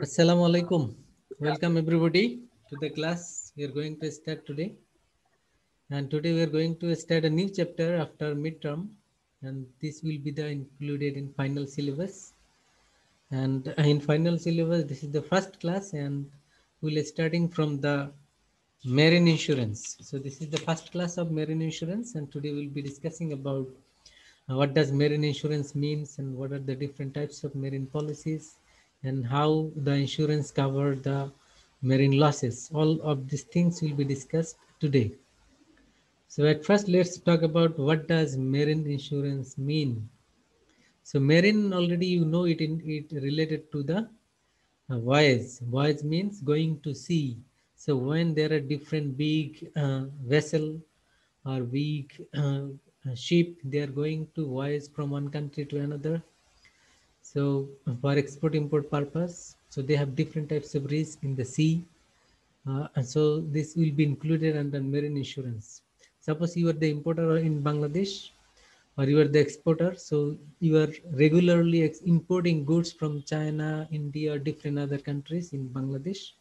Assalamu alaikum. Welcome everybody to the class. We are going to start today. And today we are going to start a new chapter after midterm. And this will be included in final syllabus. And in final syllabus, this is the first class and we'll starting from the marine insurance. So this is the first class of marine insurance. And today we'll be discussing about what does marine insurance means and what are the different types of marine policies and how the insurance cover the marine losses. All of these things will be discussed today. So at first, let's talk about what does marine insurance mean. So marine, already you know it related to the voyage. Voyage means going to sea. So when there are different big vessel or big ship, they are going to voyage from one country to another. So for export import purpose, so they have different types of risk in the sea. And so this will be included under marine insurance. Suppose you are the importer in Bangladesh or you are the exporter. So you are regularly importing goods from China, India, or different other countries in Bangladesh.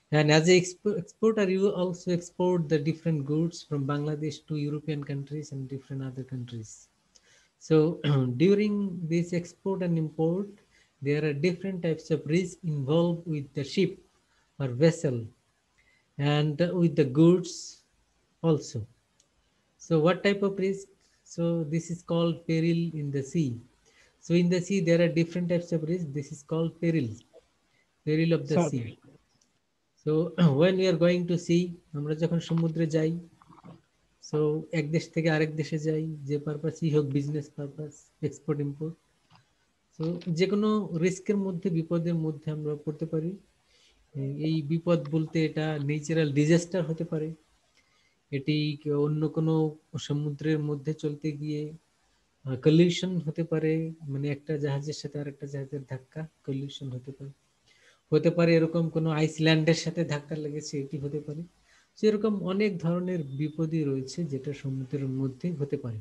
And as an exporter, you also export the different goods from Bangladesh to European countries and different other countries. So during this export and import, there are different types of risk involved with the ship or vessel and with the goods also. So what type of risk? So this is called peril in the sea. So in the sea, there are different types of risk. This is called peril of the sir sea. So when we are going to sea, আমরা যখন সমুদ্রে যাই, so এক দেশ থেকে আরেক দেশে যাই, যে পারপাসই হোক, বিজনেস পারপাস, এক্সপোর্ট ইম্পোর্ট, তো যে কোনো রিস্কের মধ্যে, বিপদের মধ্যে আমরা পড়তে পারি। এই বিপদ বলতে এটা ন্যাচারাল ডিজাস্টার হতে পারে, এটি অন্য কোনো সমুদ্রের মধ্যে চলতে গিয়ে কলিউশন হতে পারে, মানে একটা জাহাজের সাথে আরেকটা জাহাজের ধাক্কা, কলিউশন হতে পারে এরকম কোনো আইসল্যান্ডের সাথে ধাক্কা লেগেছে, এটি হতে পারে। সেরকম অনেক ধরনের বিপদই রয়েছে যেটা সমুদ্রের মধ্যে হতে পারে।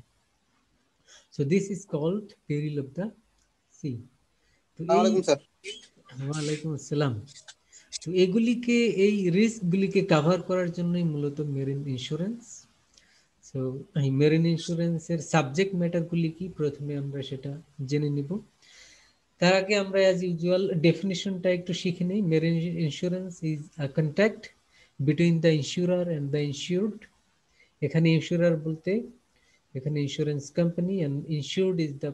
So this is called peril of the sea. তো এই স্যার ওয়ালাইকুম আসসালাম। তো এগুলিকে, এই রিস্কগুলিকে কাভার করার জন্যই মূলত মেরিন ইন্স্যুরেন্স। সো এই মেরিন ইন্স্যুরেন্সের সাবজেক্ট ম্যাটারগুলি কি, প্রথমে আমরা সেটা জেনে নিব। তার আগে আমরা অ্যাজ ইউজুয়াল ডেফিনিশনটা একটু শিখে নিই। Marine insurance is a contract between the insurer and the insured. এখানে ইন্স্যুরার বলতে এখানে insurance company, and insured is the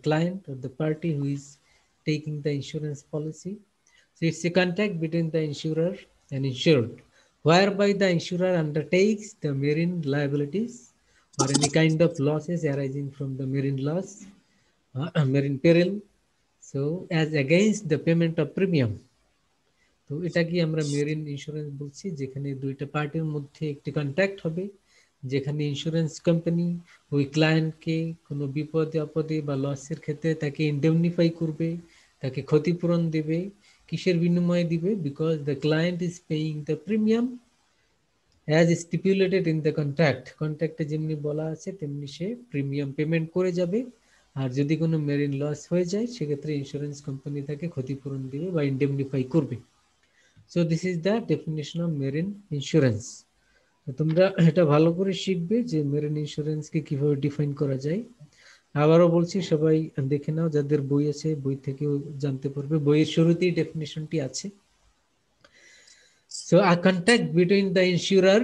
client or the party who is taking the insurance policy. So it's a contract between the insurer and insured, whereby the insurer undertakes the marine liabilities or any kind of losses arising from the marine loss, marine peril, so as against the payment of premium. তো এটা কি আমরা marine insurance বলছি, যেখানে দুইটা পার্টির মধ্যে একটি কন্ট্রাক্ট হবে, যেখানে ইন্স্যুরেন্স কোম্পানি ওই ক্লায়েন্টকে কোনো বিপদে আপদে বা লসের ক্ষেত্রে তাকে ইন্ডেমনিফাই করবে, তাকে ক্ষতিপূরণ দেবে। কিসের বিনিময়ে দিবে? Because the client is paying the premium as stipulated in the contract. কন্ট্রাক্টে যেমনি বলা আছে তেমনি সে প্রিমিয়াম পেমেন্ট করে যাবে। আর যদি কোনো মেরিন লস হয়ে যায়, সেক্ষেত্রে ইন্স্যুরেন্স কোম্পানি তাকে ক্ষতিপূরণ দিবে বা ইন্ডেমনিফাই করবে। So this is the definition of marine insurance. তোমরা এটা ভালো করে শিখবে যে মেরিন ইন্স্যুরেন্সকে কিভাবে ডিফাইন করা যায়। আবারও বলছি, সবাই দেখে নাও, যাদের বই আছে বই থেকেও জানতে পারবে, বইয়ের শুরুতেই ডেফিনেশনটি আছে। So a contract between the ইন্স্যুরার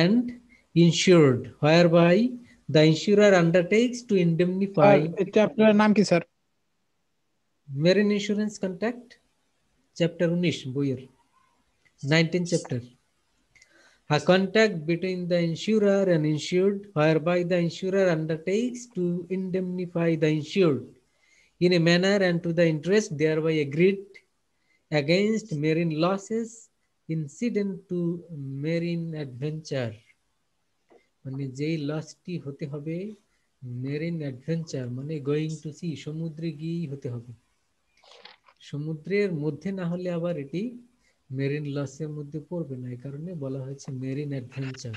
and insured whereby the insurer undertakes to indemnify। Sir এই চ্যাপ্টারের নাম কি sir? Marine insurance contract, chapter 19 বইয়ের 19 chapter. A contract between the insurer and insured whereby the insurer undertakes to indemnify the insured in a manner and to the interest thereby agreed against marine losses incident to marine adventure। মানে যেই লসটি হতে হবে marine adventure, মানে going to C, সমুদ্রে গিয়েই হতে হবে। সমুদ্রের মধ্যে না হলে আবার এটি মেরিন লসের মধ্যে পড়বে না, এই কারণে বলা হয়েছে মেরিন অ্যাডভেঞ্চার।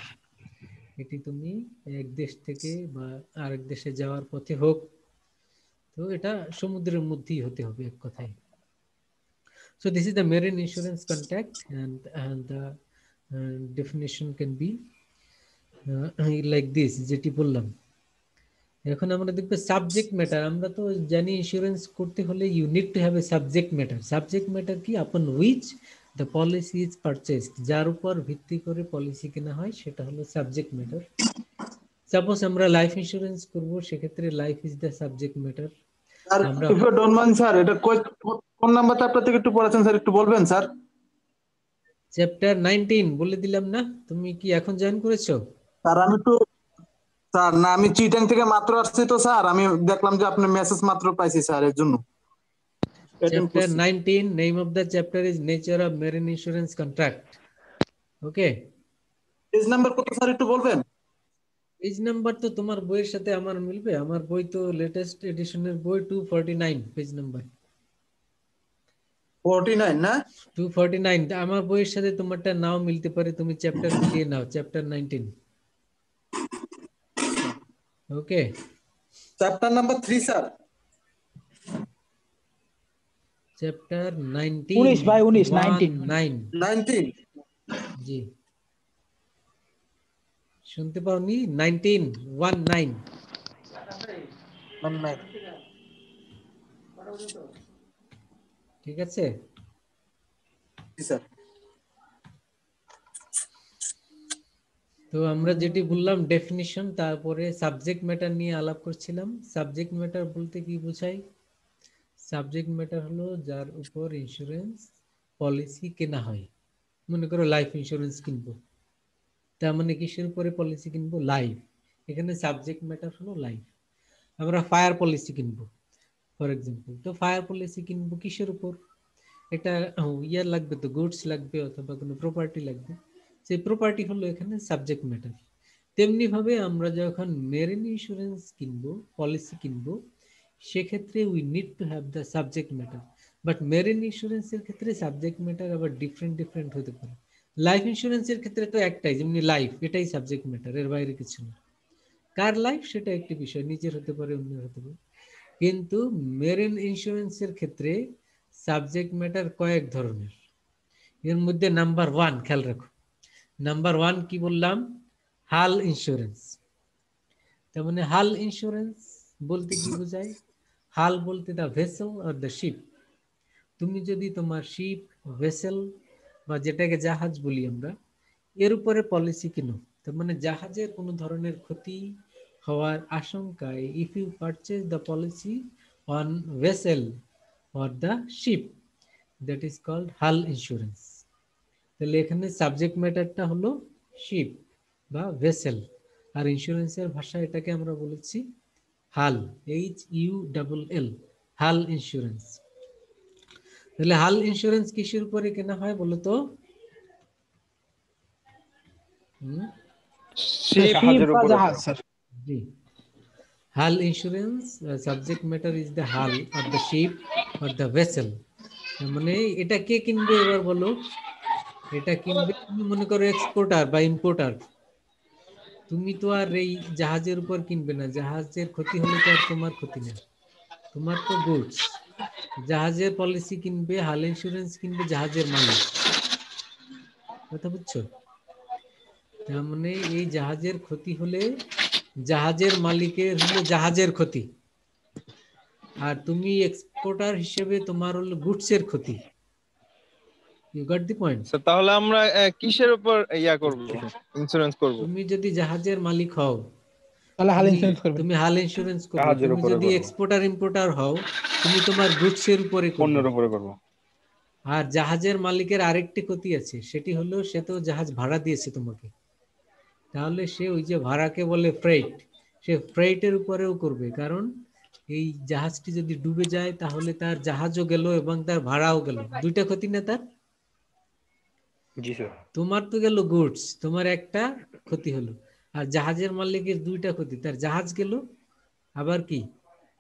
এটি তুমি এক দেশ থেকে বা আরেক দেশে যাওয়ার পথে হোক, তো এটা সমুদ্রের মধ্যেই হতে হবে এক কথায়। So this is the marine insurance contract, and the definition can be like this, যেটি বললাম। এখন আমরা দেখবো সাবজেক্ট ম্যাটার। আমরা তো জানি ইন্স্যুরেন্স করতে হলে you need to have a subject matter. Subject matter কি? Upon which the policy is purchased, যার উপর ভিত্তি করে পলিসি কেনা হয় সেটা হলো সাবজেক্ট ম্যাটার। সাপোজ আমরা লাইফ ইন্স্যুরেন্স করব, সেক্ষেত্রে life is the subject matter. আমরা if you don't mind sir, এটা কোন নাম্বার চ্যাপ্টার থেকে একটু পড়াচ্ছেন স্যার, একটু বলবেন স্যার? চ্যাপ্টার 19 বলে দিলাম না? তুমি কি এখন জয়েন করেছো? স্যার আমি একটু, স্যার না আমি চিটাং থেকে মাত্র আসছি তো স্যার, আমি দেখলাম যে আপনি মেসেজ মাত্র পাইছি স্যার, এর জন্য। Chapter 19, name of the chapter is Nature of Marine Insurance Contract. Okay. Page number কত স্যার একটু বলবেন? পেজ নাম্বার তো তোমার বইয়ের সাথে আমার মিলবে। আমার বই তো লেটেস্ট এডিশনের বই 249 পেজ নাম্বার। 49 না? 249 আমার বইয়ের সাথে তোমারটা নাও মিলতে পারে, তুমি চ্যাপ্টার মিলিয়ে নাও, চ্যাপ্টার 19। ওকে, চ্যাপ্টার নাম্বার 3 স্যার। চ্যাপ্টার 19 19 ভাই, 19 19 জি, শুনতে পাওনি? 19 ঠিক আছে। জি স্যার। তো আমরা যেটি বললাম ডেফিনিশন, তারপরে সাবজেক্ট ম্যাটার নিয়ে আলাপ করছিলাম। সাবজেক্ট ম্যাটার বলতে কি বোঝায়? সাবজেক্ট ম্যাটার হলো যার উপর ইন্স্যুরেন্স পলিসি কেনা হয়। মনে করো লাইফ ইন্স্যুরেন্স কিনবো, তার মানে কিসের উপরে পলিসি কিনবো? লাইফ। এখানে সাবজেক্ট ম্যাটার হলো লাইফ। আমরা ফায়ার পলিসি কিনবো ফর এক্সাম্পল, তো ফায়ার পলিসি কিনবো কিসের উপর? এটা ইয়ার লাগবে, তো গুডস লাগবে অথবা কোনো প্রপার্টি লাগবে, সেই প্রপার্টি হলো এখানে সাবজেক্ট ম্যাটার। তেমনি ভাবে আমরা যখন মেরিন ইন্স্যুরেন্স কিনবো, পলিসি কিনবো, সেক্ষেত্রে we need to have the subject matter. But marine ইন্স্যুরেন্সের ক্ষেত্রে সাবজেক্ট ম্যাটার আবার ডিফারেন্ট হতে পারে। লাইফ ইন্স্যুরেন্সের ক্ষেত্রে তো একটাই, যেমনি লাইফ, এটাই সাবজেক্ট ম্যাটার, এর বাইরে কিছু না। কার লাইফ সেটা একটি বিষয়, নিজের হতে পারে, অন্যের হতে পারে। কিন্তু মেরিন ইন্স্যুরেন্সের ক্ষেত্রে সাবজেক্ট ম্যাটার কয়েক ধরনের। এর মধ্যে নাম্বার 1 খেয়াল রাখো। নাম্বার 1 কি বললাম? হাল ইন্স্যুরেন্স। তার মানে হাল ইন্স্যুরেন্স বলতে কি বোঝায়? হাল বলতে the vessel or the sheep. তুমি যদি তোমার শিপ, ভেসেল বা যেটাকে জাহাজ বলি আমরা, এর উপরে পলিসি কিনো, তার মানে জাহাজের কোনো ধরনের ক্ষতি হওয়ার আশঙ্কায়, if you purchase the policy on vessel or the ship, that is called hull insurance. তাহলে এখানে সাবজেক্ট ম্যাটারটা হলো শিপ বা ভেসেল, আর ইন্স্যুরেন্সের ভাষায় এটাকে আমরা বলেছি হাল, HULL, হাল ইন্স্যুরেন্স। তাহলে হাল ইন্স্যুরেন্স কিসের উপরে কেনা হয় বলো তো? জি, hull insurance subject matter is the hull or the ship or the vessel. মানে এটা কে কিনবে এবার বলো? এটা কিনবে, তুমি মনে করো এক্সপোর্টার বা ইম্পোর্টার। তুমি তো আর এই জাহাজের উপর কিনবে না, জাহাজের ক্ষতি হলে তো আর তোমার ক্ষতি না, তোমার তো গুডস। জাহাজের পলিসি কিনবে, হাল ইন্স্যুরেন্স কিনবে জাহাজের মালিক। কথা বুঝছো? তার মানে এই জাহাজের ক্ষতি হলে জাহাজের মালিকের হলো জাহাজের ক্ষতি, আর তুমি এক্সপোর্টার হিসেবে তোমার হলো গুডসের ক্ষতি। You got the point? তাহলে আমরা কিসের উপর করব, ইন্স্যুরেন্স করব? তুমি যদি জাহাজের মালিক হও, তাহলে হাল ইন্স্যুরেন্স করবে। তুমি হাল ইন্স্যুরেন্স করবে। জাহাজের তুমি উপরে যদি করব। এক্সপোর্টার ইম্পোর্টার হও, তুমি তোমার গুডসের উপরে করবে। পণ্যের উপরে করব। আর জাহাজের মালিকের আরেকটি ক্ষতি আছে, সেটি হলো সে তো জাহাজ ভাড়া দিয়েছে তোমাকে, তাহলে সে ওই যে ভাড়াকে বলে ফ্রেইট, সে ফ্রেইটের উপরেও করবে। কারণ এই জাহাজটি যদি ডুবে যায় তাহলে তার জাহাজও গেল এবং তার ভাড়াও গেল, দুইটা ক্ষতি না তার? জি স্যার। তোমার তো গেল গুডস, তোমার একটা ক্ষতি হলো, আর জাহাজের মালিকের দুইটা ক্ষতি, তার জাহাজ গেল আবার কি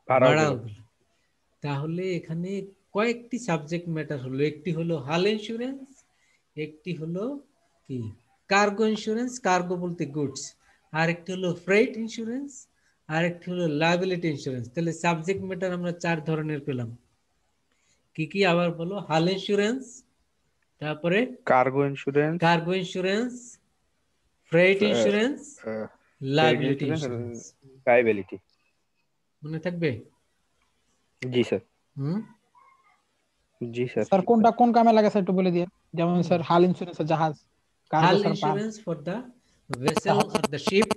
ভাড়াও গেল। তাহলে এখানে কয়েকটি সাবজেক্ট ম্যাটার হলো, একটি হলো হাল ইন্স্যুরেন্স, একটি হলো কি কার্গো ইন্স্যুরেন্স, কার্গো বলতে গুডস, আর একটি হলো ফ্রেইট ইন্স্যুরেন্স, আরেকটি হলো লায়াবিলিটি ইন্স্যুরেন্স। তাহলে সাবজেক্ট ম্যাটার আমরা 4 ধরনের পেলাম। কি কি আবার বলো? হাল ইন্স্যুরেন্স, তারপরে cargo insurance, cargo insurance, freight insurance, freight liability insurance, insurance. Liability. মনে থাকবে? জি স্যার। হুম। জি স্যার। স্যার কোনটা কোন কামে লাগে স্যার একটু বলে দিয়ে। যেমন স্যার হাল ইন্স্যুরেন্স জাহাজ, cargo Hull sir pump. insurance for the vessel or the ship.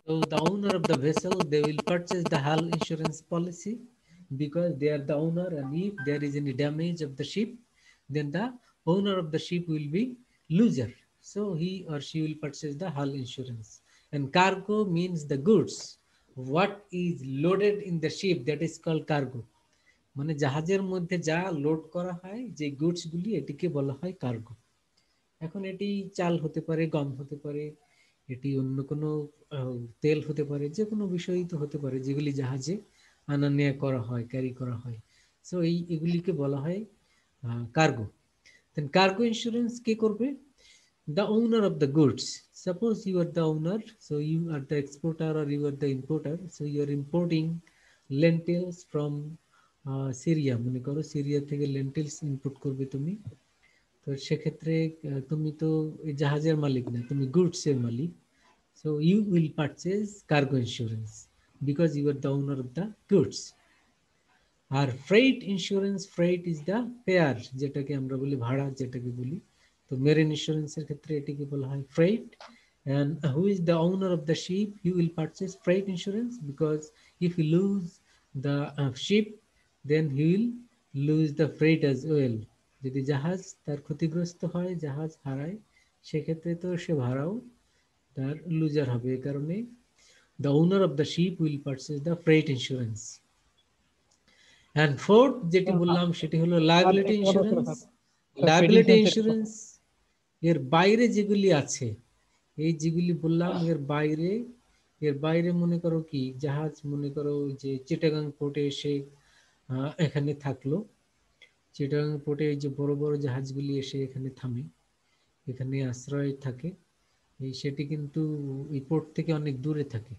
So the owner of the vessel, they will purchase the hull insurance policy because they are the owner, and if there is any damage of the ship, then the owner of the ship will be loser. So he or she will purchase the hull insurance. And cargo means the goods. What is loaded in the ship, that is called cargo. মানে জাহাজের মধ্যে যা load করা হয়, যে goods গুলি, এটিকে বলা হয় কার্গো। এখন এটি চাল হতে পারে, গম হতে পারে, এটি অন্য কোনো তেল হতে পারে, যে কোনো বিষয়ই তো হতে পারে যেগুলি জাহাজে আনা নেওয়া করা হয়, ক্যারি করা হয়। সো এগুলিকে বলা হয় কার্গো। দেন কার্গো ইন্স্যুরেন্স কে করবে? the owner of the goods. Suppose you are the owner, so you are the exporter or you are the importer, so you are importing lentils from Syria, মনে করো Syria থেকে lentils import করবে তুমি। তো সেক্ষেত্রে তুমি তো এই জাহাজের মালিক না, তুমি গুডস এর মালিক। So you will purchase cargo insurance because you are the owner of the goods. আর freight insurance, freight is the fare, যেটাকে আমরা বলি ভাড়া, যেটাকে বলি। তো মেরিন ইন্স্যুরেন্সের ক্ষেত্রে এটিকে বলা হয় freight. And who is the owner of the ship? You will purchase freight insurance because if you lose the ship, then he will lose the freight as well. যদি জাহাজ তার ক্ষতিগ্রস্ত হয়, জাহাজ হারায়, সেক্ষেত্রে তো সে ভাড়াও তার লুজার হবে। এই কারণে the owner of the ship will purchase the freight insurance. And fourth যেটি বললাম সেটি হলো লায়াবিলিটি ইন্স্যুরেন্স। লায়াবিলিটি ইন্স্যুরেন্স এর বাইরে যেগুলি আছে, এই যেগুলি বললাম এর বাইরে মনে করো কি, জাহাজ মনে করো যে চিটাগাং পোর্টে এসে এখানে থাকলো, চিটাগাং পোর্টে যে বড় বড় জাহাজগুলি এসে এখানে থামে, এখানে আশ্রয় থাকে, সেটি কিন্তু এই পোর্ট থেকে অনেক দূরে থাকে।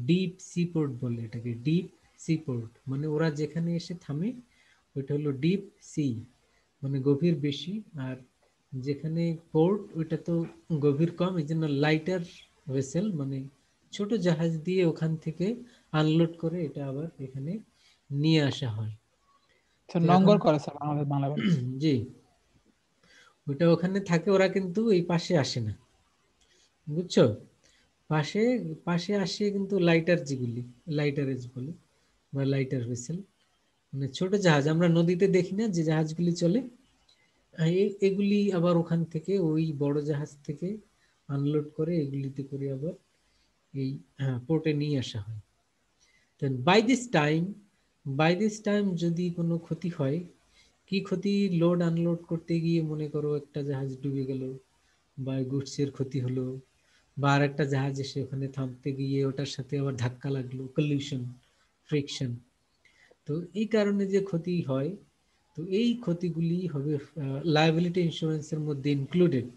ডিপ সি পোর্ট বলে এটাকে, ডিপ সি পোর্ট মানে ওরা যেখানে এসে থামে ওইটা হলো ডিপ সি, মানে গভীর বেশি। আর যেখানে পোর্ট ওইটা তো গভীর কম, এই জন্য লাইটার ভেসেল মানে ছোট জাহাজ দিয়ে ওখান থেকে আনলোড করে এটা আবার এখানে নিয়ে আসা হয়। নঙ্গর করে স্যার বাংলা বলে। জি, ওইটা ওখানে থাকে, ওরা কিন্তু এই পাশে আসে না, বুঝছো? পাশে পাশে আসে কিন্তু লাইটার, যেগুলি লাইটারেজ বলে বা লাইটার ভেসেল, মানে ছোট জাহাজ আমরা নদীতে দেখি না যে জাহাজগুলি চলে, এগুলি আবার ওখান থেকে ওই বড় জাহাজ থেকে আনলোড করে এগুলিতে করে আবার এই পোর্টে নিয়ে আসা হয়। দেন বাই দিস টাইম যদি কোনো ক্ষতি হয়, কি ক্ষতি? লোড আনলোড করতে গিয়ে মনে করো একটা জাহাজ ডুবে গেল, বা গুডসের ক্ষতি হলো, বা আর একটা জাহাজ এসে ওখানে থামতে গিয়ে ওটার সাথে আবার ধাক্কা লাগলো, কলিউশন, ফ্রিকশন। তো এই কারণে যে ক্ষতি হয়, তো এই ক্ষতিগুলি হবে লায়াবিলিটি ইন্স্যুরেন্সের মধ্যে ইনক্লুডেড।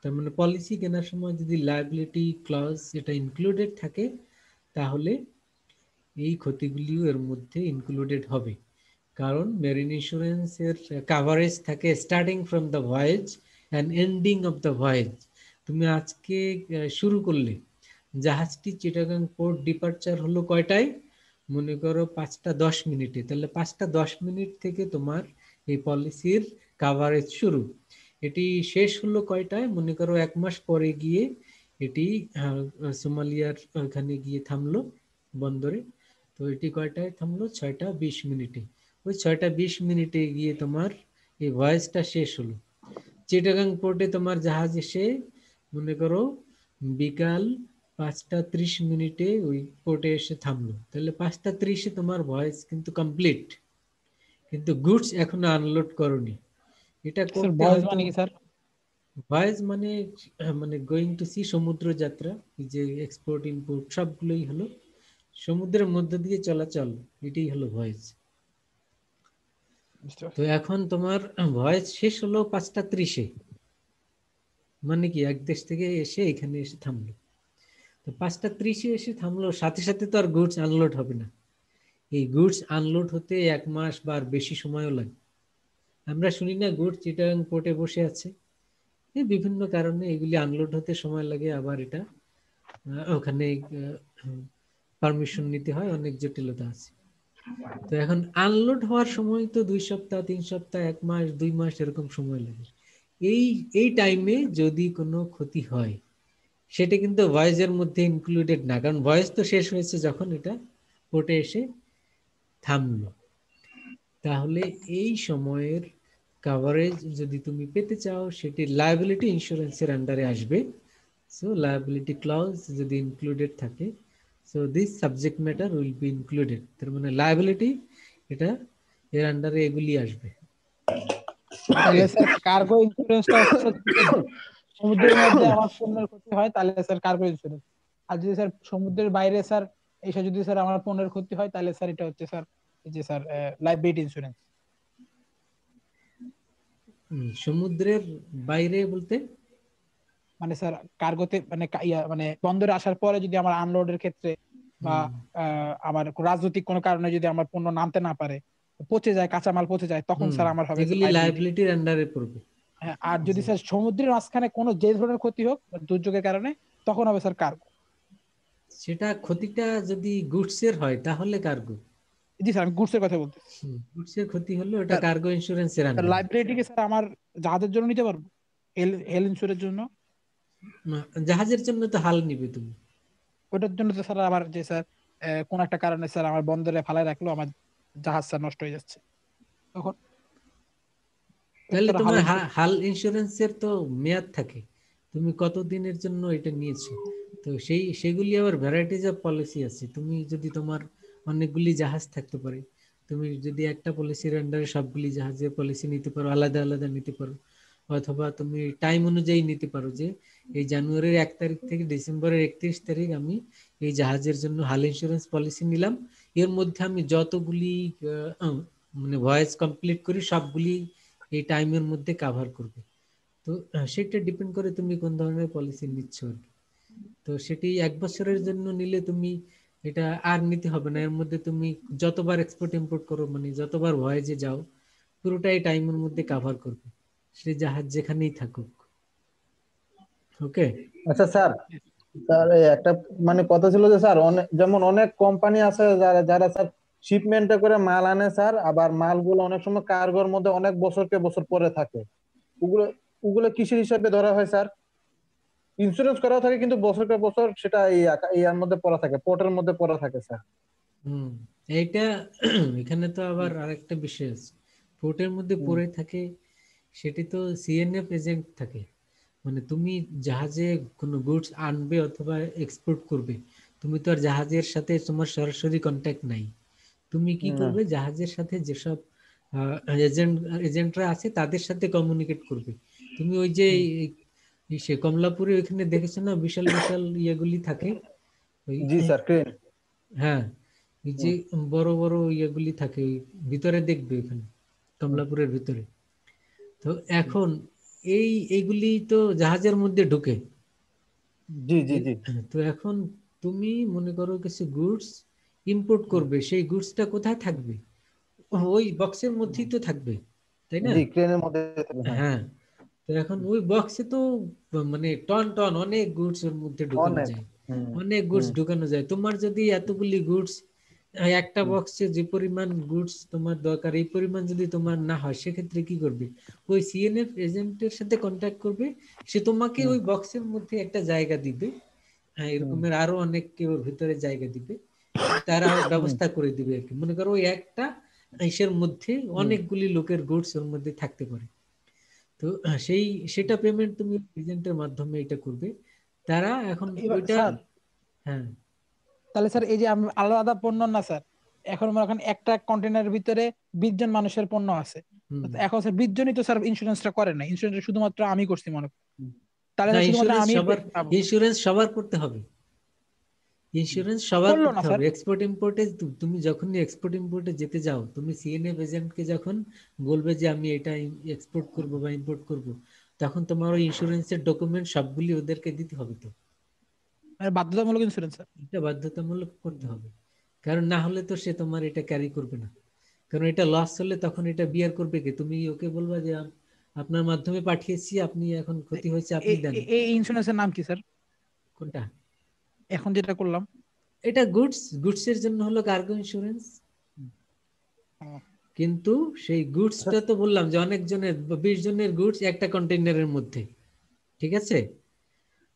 তার মানে পলিসি কেনার সময় যদি লায়াবিলিটি ক্লজ এটা ইনক্লুডেড থাকে, তাহলে এই ক্ষতিগুলিও এর মধ্যে ইনক্লুডেড হবে। কারণ মেরিন ইন্স্যুরেন্সের কাভারেজ থাকে starting from the voice and ending of the voice. তুমি আজকে শুরু করলে, জাহাজটি চিটাগাং পোর্ট ডিপার্চার হলো কয়টায়? মনে করো 5টা 10 মিনিটে, তাহলে 5টা 10 মিনিট থেকে তোমার এই পলিসির কাভারেজ শুরু। এটি শেষ হলো কয়টায়? মনে করো 1 মাস পরে গিয়ে এটি সোমালিয়ার ওখানে গিয়ে থামলো বন্দরে, তো এটি কয়টায় থামলো? 6টা 20 মিনিটে। ওই 6টা 20 মিনিটে গিয়ে তোমার এই ভয়েসটা শেষ হলো। চিটাগাং পোর্টে তোমার জাহাজ এসে মনে করো বিকাল 5টা 30 মিনিটে ওই পোর্টে এসে থামলো, তাহলে 5টা 30-এ তোমার ভয়েস কিন্তু কমপ্লিট, কিন্তু গুডস এখনো আনলোড করনি। এটা করতে হয় মানে কি স্যার? ভয়েস মানে মানে গোয়িং টু সি, সমুদ্র যাত্রা, যে এক্সপোর্ট ইম্পোর্ট সবগুলোই হলো সমুদ্রের মধ্য দিয়ে চলাচল, এটাই হলো ভয়েস। তো এখন তোমার ভয়েস শেষ হলো 5টা 30-এ, মানে কি এক দেশ থেকে এসে এখানে এসে থামলো। তো 5:30 এসে থামলো, সাথে সাথে তো আর গুডস আনলোড হবে না। এই গুডস আনলোড হতে 1 মাস বা আর বেশি সময়ও লাগে। আমরা শুনি না গুডস চিটাগাং পোর্টে বসে আছে, এই বিভিন্ন কারণে এগুলি আনলোড হতে সময় লাগে, আবার এটা ওখানে পারমিশন নিতে হয়, অনেক জটিলতা আছে। তো এখন আনলোড হওয়ার সময় তো 2 সপ্তাহ 3 সপ্তাহ 1 মাস 2 মাস এরকম সময় লাগে। এই টাইমে যদি কোনো ক্ষতি হয় সেটা কিন্তু ভয়েসের মধ্যে ইনক্লুডেড না, কারণ ভয়েস তো শেষ হয়েছে যখন এটা কোর্টে এসে থামলো। তাহলে এই সময়ের কভারেজ যদি তুমি পেতে চাও সেটি লায়াবিলিটি ইন্স্যুরেন্সের আন্ডারে আসবে। সো লায়াবিলিটি ক্লজ যদি ইনক্লুডেড থাকে, so this subject matter will be included. তার মানে লায়াবিলিটি এটা এর আন্ডারে এগুলি আসবে। তাহলে স্যার কার্গো ইন্স্যুরেন্সটা হচ্ছে সমুদ্রের মধ্যে আমার পণ্যের ক্ষতি হয় তাহলে স্যার কার্গো ইন্স্যুরেন্স। আর যদি স্যার সমুদ্রের বাইরে স্যার এসে যদি স্যার আমার পণ্যের ক্ষতি হয় তাহলে স্যার এটা হচ্ছে স্যার এই যে স্যার লাইবিলিটি ইন্স্যুরেন্স। সমুদ্রের বাইরে বলতে মানে স্যার কার্গোতে মানে মানে বন্দরে আসার পরে যদি আমার আনলোডের ক্ষেত্রে বা আমার রাজনৈতিক কোনো কারণে যদি আমার পণ্য নামতে না পারে, পচে যায়, কাঁচামাল পচে যায়, তখন স্যার আমার হবে এগুলি লায়াবিলিটির আন্ডারে পড়বে। হ্যাঁ, আর যদি স্যার সমুদ্রের মাঝখানে কোনো যে ধরনের ক্ষতি হোক দুর্যোগের কারণে, তখন হবে স্যার কার্গো। সেটা ক্ষতিটা যদি গুডসের হয় তাহলে কার্গো। জি স্যার, আমি গুডসের কথা বলতেছি। গুডসের ক্ষতি হলো এটা কার্গো ইন্স্যুরেন্সের আন্ডারে। লাইবিলিটি কি স্যার আমার জাহাজের জন্য নিতে পারবো, হেল ইন্স্যুরেন্সের জন্য? জাহাজের জন্য তো হাল নিবে তুমি, ওটার জন্য তো স্যার আবার যে স্যার কোন একটা কারণে স্যার আমার বন্দরে ফালায় রাখলো, আমার জাহাজ স্যার নষ্ট হয়ে যাচ্ছে, তখন তাহলে তোমার হাল ইন্স্যুরেন্সের তো মেয়াদ থাকে, তুমি কত দিনের জন্য এটা নিয়েছো। তো সেগুলি আবার ভ্যারাইটিজ অফ পলিসি আছে। তুমি যদি তোমার অনেকগুলি জাহাজ থাকতে পারে, তুমি যদি একটা পলিসির আন্ডারে সবগুলি জাহাজের পলিসি নিতে পারো, আলাদা আলাদা নিতে পারো, অথবা তুমি টাইম অনুযায়ী নিতে পারো যে এই জানুয়ারির 1 তারিখ থেকে ডিসেম্বরের 31 তারিখ আমি এই জাহাজের জন্য হাল ইন্স্যুরেন্স পলিসি নিলাম, এর মধ্যে আমি যতগুলি মানে ভয়েস কমপ্লিট করি সবগুলি এই টাইমের মধ্যে কভার করবে। তো সেটা ডিপেন্ড করে তুমি কোন ধরনের পলিসি নিচ্ছ আর কি। তো সেটি 1 বছরের জন্য নিলে তুমি এটা আর নিতে হবে না, এর মধ্যে তুমি যতবার এক্সপোর্ট ইম্পোর্ট করো, মানে যতবার ভয়েজে যাও, পুরোটাই টাইমের মধ্যে কভার করবে, সে জাহাজ যেখানেই থাকুক। ওকে। আচ্ছা স্যার, স্যার এই একটা মানে কথা ছিল যে স্যার যেমন অনেক কোম্পানি আছে যারা যারা স্যার শিপমেন্টে করে মাল আনে স্যার, আবার মালগুলো অনেক সময় কার্গোর মধ্যে অনেক বছরকে বছর পরে থাকে, ওগুলো ওগুলো কিসের হিসাবে ধরা হয় স্যার? ইন্স্যুরেন্স করা থাকে কিন্তু বছরকে বছর সেটা ইয়ার মধ্যে পড়া থাকে, পোর্টের মধ্যে পড়া থাকে স্যার। এইটা এখানে তো আবার আরেকটা বিষয় আছে, পোর্টের মধ্যে পড়ে থাকে, সেটি তো সিএনএফ এজেন্ট থাকে। মানে তুমি জাহাজে কোনো গুডস আনবে অথবা এক্সপোর্ট করবে, তুমি তো আর জাহাজের সাথে তোমার সরাসরি কন্ট্যাক্ট নাই। তুমি কি করবে, জাহাজের সাথে যেসব এজেন্টরা আছে তাদের সাথে কমিউনিকেট করবে। তুমি ওই যে সে কমলাপুরে ওইখানে দেখেছো না বিশাল বিশাল ইয়েগুলি থাকে, জি স্যার, ক্রেন। হ্যাঁ, এই যে বড় বড় ইয়েগুলি থাকে ভিতরে, দেখবে ওখানে কমলাপুরের ভিতরে। তো এখন এইগুলি তো জাহাজের মধ্যে ঢুকে। জি জি জি। তো এখন তুমি মনে করো কিছু গুডস ইম্পোর্ট করবে, সেই গুডসটা কোথায় থাকবে, ওই বক্সের মধ্যেই তো থাকবে, তাই না? জি, ক্রেনের মধ্যে থাকবে, হ্যাঁ। হ্যাঁ, তো এখন ওই বক্সে তো মানে টন টন অনেক গুডস এর মধ্যে ঢুকানো অনেক। যায়, অনেক গুডস ঢুকানো যায়। তোমার যদি এতগুলি গুডস একটা বক্সে যে পরিমাণ গুডস তোমার দরকার এই পরিমাণ যদি তোমার না হয়, সেক্ষেত্রে কি করবে, ওই সিএনএফ এজেন্টের সাথে কন্ট্যাক্ট করবে, সে তোমাকে ওই বক্সের মধ্যে একটা জায়গা দিবে, হ্যাঁ এরকমের আরো অনেককে ওর ভিতরে জায়গা দিবে, তারা ব্যবস্থা করে দিবে আর কি। মনে করো ওই একটা ইসের মধ্যে অনেকগুলি লোকের গুডস ওর মধ্যে থাকতে পারে। তো সেটা পেমেন্ট তুমি এজেন্টের মাধ্যমে এটা করবে, তারা এখন ওইটা। হ্যাঁ, তাহলে স্যার এই যে আমি আলাদা পণ্য না স্যার, এখন মনে করেন একটা কন্টেনারের ভিতরে 20 জন মানুষের পণ্য আছে, এখন স্যার 20 জনই তো স্যার ইন্স্যুরেন্সটা করে না, ইন্স্যুরেন্স শুধুমাত্র আমি করছি মনে করি, তাহলে না, শুধুমাত্র আমি ইন্স্যুরেন্স সবার করতে হবে, ইন্স্যুরেন্স সবার করলো না করতে স্যার। হবে। এক্সপোর্ট ইম্পোর্টে তুমি যখনই এক্সপোর্ট ইম্পোর্টে যেতে যাও, তুমি সিএনএফ এজেন্টকে যখন বলবে যে আমি এটা এক্সপোর্ট করব বা ইম্পোর্ট করব, তখন তোমার ওই ইন্স্যুরেন্সের ডকুমেন্ট সবগুলি ওদেরকে দিতে হবে। তো মানে বাধ্যতামূলক ইন্স্যুরেন্স স্যার। এটা বাধ্যতামূলক করতে হবে, কারণ না হলে তো সে তোমার এটা ক্যারি করবে না। কারণ এটা লস হলে তখন এটা বিয়ার করবে কে? তুমি ওকে বলবা যে আপনার মাধ্যমে পাঠিয়েছি, আপনি এখন ক্ষতি হয়েছে আপনি দেন। এই ইন্স্যুরেন্সের নাম কি স্যার কোনটা? এখন যেটা করলাম? এটা গুডস এর জন্য হলো কার্গো ইন্স্যুরেন্স। কিন্তু সেই গুডসটা তো বললাম যে অনেক জনের 20 জনের গুডস একটা কন্টেইনারের মধ্যে, ঠিক আছে?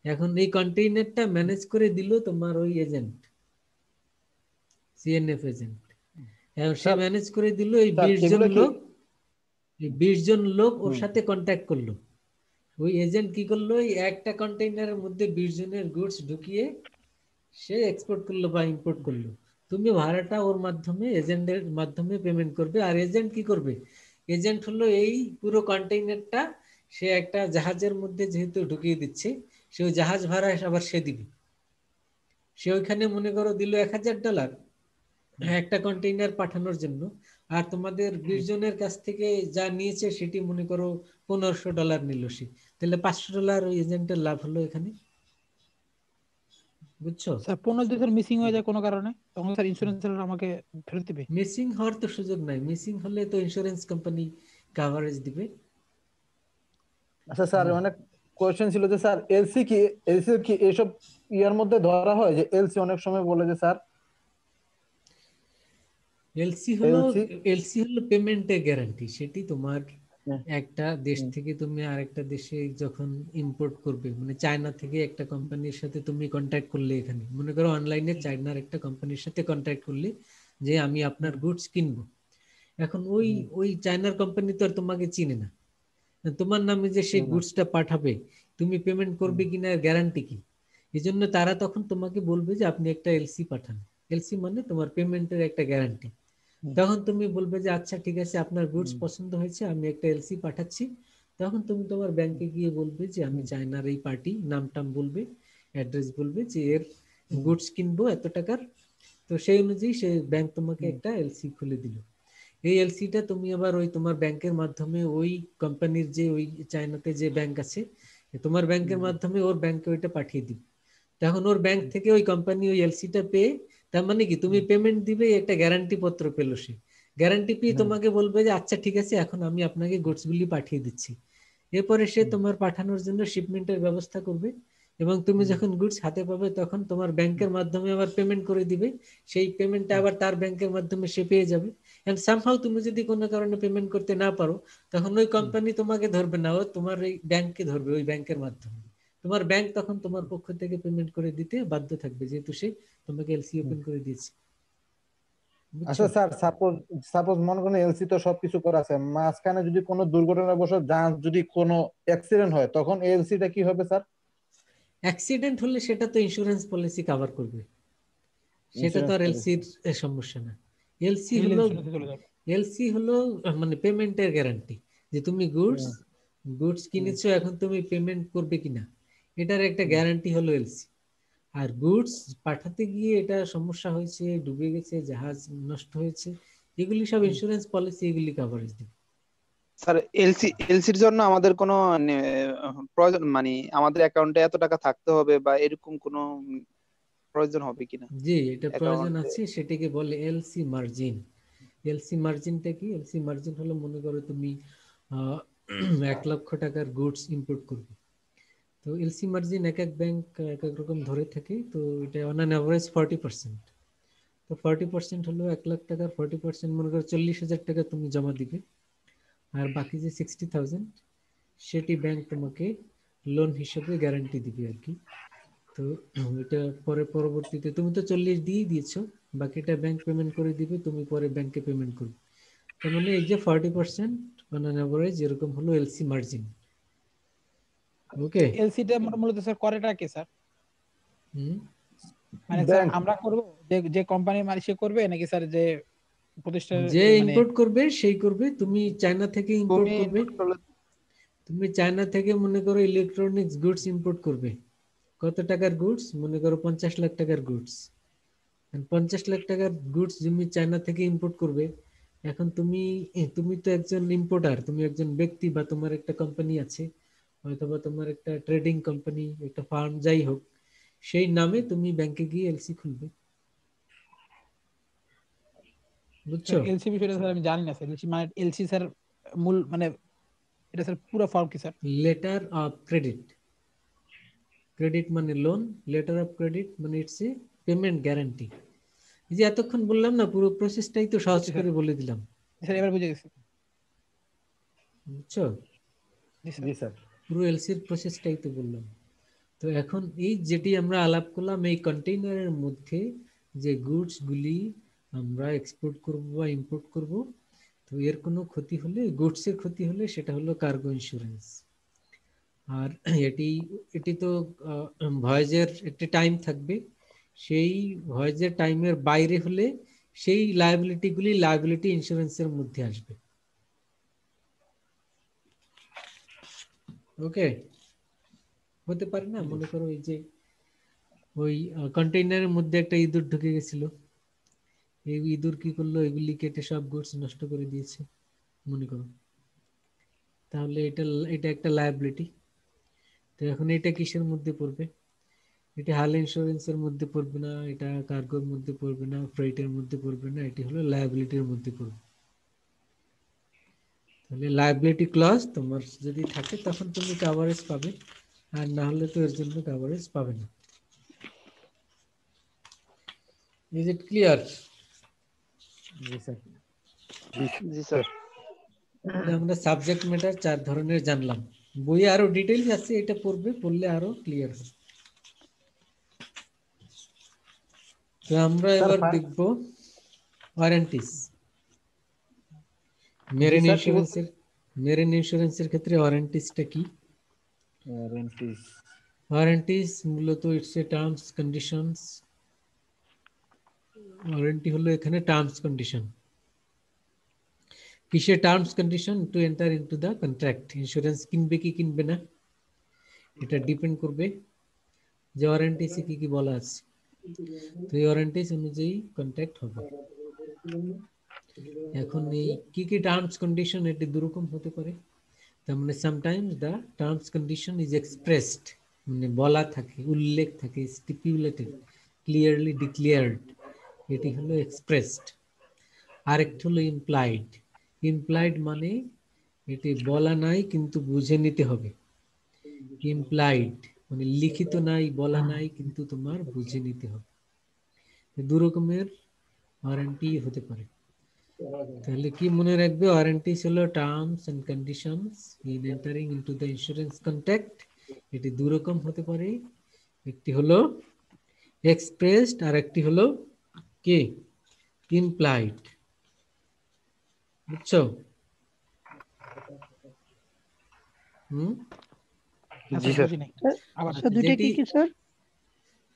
এখন এই কন্টেইনারটা ম্যানেজ করে দিল তোমার ওই এজেন্ট, সিএনএফ এজেন্ট। এখন সে স্যার ম্যানেজ করে দিল এই স্যার 20 জন এগুলো কি লোক, এই 20 জন লোক ওর সাথে কন্ট্যাক্ট করলো। ওই এজেন্ট কি করলো, এই একটা কন্টেইনারের মধ্যে 20 জনের গুডস ঢুকিয়ে সে এক্সপোর্ট করলো বা ইম্পোর্ট করলো। তুমি ভাড়াটা ওর মাধ্যমে, এজেন্টের মাধ্যমে পেমেন্ট করবে। আর এজেন্ট কি করবে? এজেন্ট হলো এই পুরো কন্টেইনারটা সে একটা জাহাজের মধ্যে যেহেতু ঢুকিয়ে দিচ্ছে, সে ওই জাহাজ ভাড়া আবার সে দিবে। সে ওইখানে মনে করো দিল $1000 একটা কন্টেইনার পাঠানোর জন্য, আর তোমাদের 20 জনের কাছ থেকে যা নিয়েছে সেটি মনে করো $1500 নিল সে, তাহলে $500 ওই এজেন্টের লাভ হলো এখানে। বুঝছো? স্যার 15 দিন মিসিং হয়ে যায় কোনো কারণে, তখন স্যার ইন্স্যুরেন্স আমাকে ফেরত দিবে? মিসিং হওয়ার তো সুযোগ নাই, মিসিং হলে তো ইন্স্যুরেন্স কোম্পানি কভারেজ দিবে। আচ্ছা স্যার, অনেক কোয়েশ্চেন ছিল যে স্যার এলসি কি এইসব ইয়ার মধ্যে ধরা হয়? যে এলসি অনেক সময় বলে যে স্যার এলসি হলো, এলসি এলসি হলো পেমেন্টের গ্যারান্টি। সেটি তোমার একটা দেশ থেকে তুমি আরেকটা দেশে যখন ইম্পোর্ট করবে, মানে চায়না থেকে একটা কোম্পানির সাথে তুমি কন্ট্যাক্ট করলে, এখানে মনে করো অনলাইনে চায়নার একটা কোম্পানির সাথে কন্ট্যাক্ট করলে যে আমি আপনার গুডস কিনবো। এখন ওই ওই চায়নার কোম্পানি তো আর তোমাকে চিনে না, তোমার নামে যে সেই গুডসটা পাঠাবে তুমি পেমেন্ট করবে কিনা গ্যারান্টি কি? এই জন্য তারা তখন তোমাকে বলবে যে আপনি একটা এলসি পাঠান। এলসি মানে তোমার পেমেন্টের একটা গ্যারান্টি। তখন তুমি বলবে যে আচ্ছা ঠিক আছে, আপনার গুডস পছন্দ হয়েছে, আমি একটা এলসি পাঠাচ্ছি। তখন তুমি তোমার ব্যাংকে গিয়ে বলবে যে আমি চায়নার এই পার্টি, নামটাম বলবে, অ্যাড্রেস বলবে যে এর গুডস কিনবো এত টাকার। তো সেই অনুযায়ী সে ব্যাংক তোমাকে একটা এলসি খুলে দিল। এই এলসিটা তুমি আবার ওই তোমার ব্যাংকের মাধ্যমে ওই কোম্পানির যে ওই চায়নাতে যে ব্যাংক আছে, তোমার ব্যাংকের মাধ্যমে ওর ব্যাংকে ওইটা পাঠিয়ে দিবে। তখন ওর ব্যাংক থেকে ওই কোম্পানি ওই এলসিটা পেয়ে, তার মানে কি তুমি পেমেন্ট দিবে, একটা গ্যারান্টি পত্র পেলো সে। গ্যারান্টি পেয়ে তোমাকে বলবে যে আচ্ছা ঠিক আছে, এখন আমি আপনাকে গুডসগুলি পাঠিয়ে দিচ্ছি। এরপরে সে তোমার পাঠানোর জন্য শিপমেন্টের ব্যবস্থা করবে, এবং তুমি যখন গুডস হাতে পাবে তখন তোমার ব্যাংকের মাধ্যমে আবার পেমেন্ট করে দিবে। সেই পেমেন্টটা আবার তার ব্যাংকের মাধ্যমে সে পেয়ে যাবে। এন্ড সামহাউ তুমি যদি কোনো কারণে পেমেন্ট করতে না পারো, তখন ওই কোম্পানি তোমাকে ধরবে না, ও তোমার এই ব্যাংককে ধরবে, ওই ব্যাংকের মাধ্যমে। তোমার ব্যাংক তখন তোমার পক্ষ থেকে পেমেন্ট করে দিতে বাধ্য থাকবে, যেহেতু সে তোমাকে এলসি ওপেন করে দিয়েছে। আচ্ছা স্যার, সাপোজ সাপোজ মনে করেন এলসি তো সবকিছু করা আছে, মাঝখানে যদি কোনো দুর্ঘটনাবশত যদি কোনো অ্যাক্সিডেন্ট হয়, তখন এলসিটা কি হবে স্যার? অ্যাক্সিডেন্ট হলে সেটা তো ইন্স্যুরেন্স পলিসি কভার করবে, সেটা তো ইন্স্যুরেন্স আর পলিসি। এলসির সমস্যা না। এলসি সিভিল হলো, ইন্স্যুরেন্সে চলে যাবে। এলসি হলো মানে পেমেন্টের গ্যারান্টি, যে তুমি গুডস গুডস কিনেছো, এখন তুমি পেমেন্ট করবে কিনা, এটার একটা গ্যারান্টি হলো এলসি। আর গুডস পাঠাতে গিয়ে এটা সমস্যা হয়েছে, ডুবে গেছে, জাহাজ নষ্ট হয়েছে, এগুলি সব ইন্স্যুরেন্স পলিসি এগুলি কভারেজ দেবে। স্যার এলসির জন্য আমাদের কোনো প্রয়োজন, মানে আমাদের অ্যাকাউন্টে এত টাকা থাকতে হবে বা এরকম কোনো প্রয়োজন হবে কিনা জি, এটা প্রয়োজন অ্যাকাউন্টে? আছে, সেটাকে বলে এলসি মার্জিন। এলসি মার্জিনটা কি? এলসি মার্জিন হলো, মনে করো তুমি 1,00,000 টাকার গুডস ইম্পোর্ট করবে। তো এলসি মার্জিন এক এক ব্যাংক এক এক রকম ধরে থাকে, তো এটা অন অ্যান অ্যাভারেজ 40%। তো 40% হলো 1,00,000 টাকার 40%, মনে করো 40,000 টাকা তুমি জমা দিবে, আর বাকি যে 60,000 সেটি ব্যাংক তোমাকে লোন হিসেবে গ্যারান্টি দিবে আর কি। তো এটা পরে পরবর্তীতে তুমি তো 40 দিয়ে দিয়েছো, বাকিটা ব্যাংক পেমেন্ট করে দিবে, তুমি পরে ব্যাংকে পেমেন্ট করবে। তার মানে এই যে 40% অন অ্যান অ্যাভারেজ এরকম হলো এলসি মার্জিন। ওকে। এলসিটা মূলত স্যার করেটা কে স্যার? হুম। মানে স্যার ব্যাংক আমরা করব, যে যে কোম্পানির মালিক সে করবে, নাকি স্যার যে প্রতিষ্ঠান যে মানে ইম্পোর্ট করবে সেই করবে। তুমি চায়না থেকে ইম্পোর্ট তুমি করবে, তুমি চায়না থেকে মনে করো ইলেকট্রনিক্স গুডস ইম্পোর্ট করবে। কত টাকার গুডস? মনে করো 50 লাখ টাকার গুডস। 50 লাখ টাকার গুডস তুমি চায়না থেকে ইম্পোর্ট করবে। এখন তুমি তুমি তো একজন ইম্পোর্টার, তুমি একজন ব্যক্তি বা তোমার একটা কোম্পানি আছে, হয়তোবা তোমার একটা ট্রেডিং কোম্পানি, একটা ফার্ম, যাই হোক, সেই নামে তুমি ব্যাংকে গিয়ে এলসি খুলবে। বুঝছো? এলসি বিষয়টা স্যার আমি জানি না স্যার। এলসি মানে এলসি স্যার মূল মানে এটা স্যার পুরো ফর্ম কি sir? Letter of credit. Credit মানে লোন, লেটার অফ ক্রেডিট মানে ইটস এ পেমেন্ট গ্যারান্টি। এই যে এতক্ষণ বললাম না, পুরো প্রসেসটাই তো সহজ করে বলে দিলাম। স্যার এবার বুঝে গেছি। বুঝছো? জি স্যার। জি স্যার। পুরো এলসির প্রসেসটাই তো বললাম। তো এখন এই যেটি আমরা আলাপ করলাম, এই কন্টেইনারের মধ্যে যে গুডস গুলি আমরা এক্সপোর্ট করব বা ইম্পোর্ট করব, তো এর কোনো ক্ষতি হলে, গুডসের ক্ষতি হলে সেটা হলো কার্গো ইন্স্যুরেন্স। আর এটি এটি তো ভয়েজের একটি টাইম থাকবে, সেই ভয়েজের টাইমের বাইরে হলে সেই লায়াবিলিটিগুলি লায়াবিলিটি ইন্স্যুরেন্সের মধ্যে আসবে। ওকে? হতে পারে না, মনে করো এই যে ওই কন্টেইনারের মধ্যে একটা ইঁদুর ঢুকে গেছিল, এই ইঁদুর কি করলো, এগুলি কেটে সব গুডস নষ্ট করে দিয়েছে মনে করো, তাহলে এটা এটা একটা লায়াবিলিটি। তো এখন এটা কিসের মধ্যে পড়বে? এটা হাল ইন্স্যুরেন্সের মধ্যে পড়বে না, এটা কার্গোর মধ্যে পড়বে না, ফ্রেইটের মধ্যে পড়বে না, এটি হলো লায়াবিলিটির মধ্যে পড়বে। তাহলে লায়াবিলিটি ক্লজ তোমার যদি থাকে তখন তুমি কভারেজ পাবে, আর না হলে তো এর জন্য কভারেজ পাবে না। Is it clear? G sir. G sir. আমরা সাবজেক্ট ম্যাটার 4 ধরনের জানলাম। বইয়ে আরো ডিটেইলস আছে, এটা পড়বে, পড়লে আরো ক্লিয়ার হবে। তো আমরা এবার দেখব ওয়ারেন্টিস। মেরিন স্যার, কি ইন্স্যুরেন্সের, মেরিন ইন্স্যুরেন্সের ক্ষেত্রে ওয়ারেন্টিসটা কি? ওয়ারেন্টিস। ওয়ারেন্টিস মূলত it's a terms conditions. Warranty হলো এখানে টার্মস কন্ডিশন। কিসের terms condition? To enter into the contract. Insurance কিনবে কি কিনবে না এটা ডিপেন্ড করবে যে ওয়ারেন্টিসে কি কি বলা আছে। তো এই ওয়ারেন্টিস অনুযায়ী কন্ট্রাক্ট হবে। এখন এই কি কি টার্মস কন্ডিশন, এটি দুরকম হতে পারে। তার মানে sometimes the terms condition is expressed, মানে বলা থাকে, উল্লেখ থাকে, স্টিপুলেটেড, ক্লিয়ারলি ডিক্লেয়ার্ড, এটি হলো এক্সপ্রেসড। আরেকটি হলো ইমপ্লাইড। ইমপ্লাইড মানে এটি বলা নাই কিন্তু বুঝে নিতে হবে। ইমপ্লাইড মানে লিখিত নাই, বলা নাই, কিন্তু তোমার বুঝে নিতে হবে। দু রকমের ওয়ারেন্টি হতে পারে। তাহলে কি মনে রাখবে? ওয়ারেন্টিস হলো terms and conditions in entering into the insurance contract. এটি দু রকম হতে পারে, একটি হলো এক্সপ্রেসড আর একটি হলো কি ইমপ্লাইড। বুঝছো? জি স্যার। বুঝি নাই। আবার আচ্ছা, দুইটা কি যেটি কি স্যার?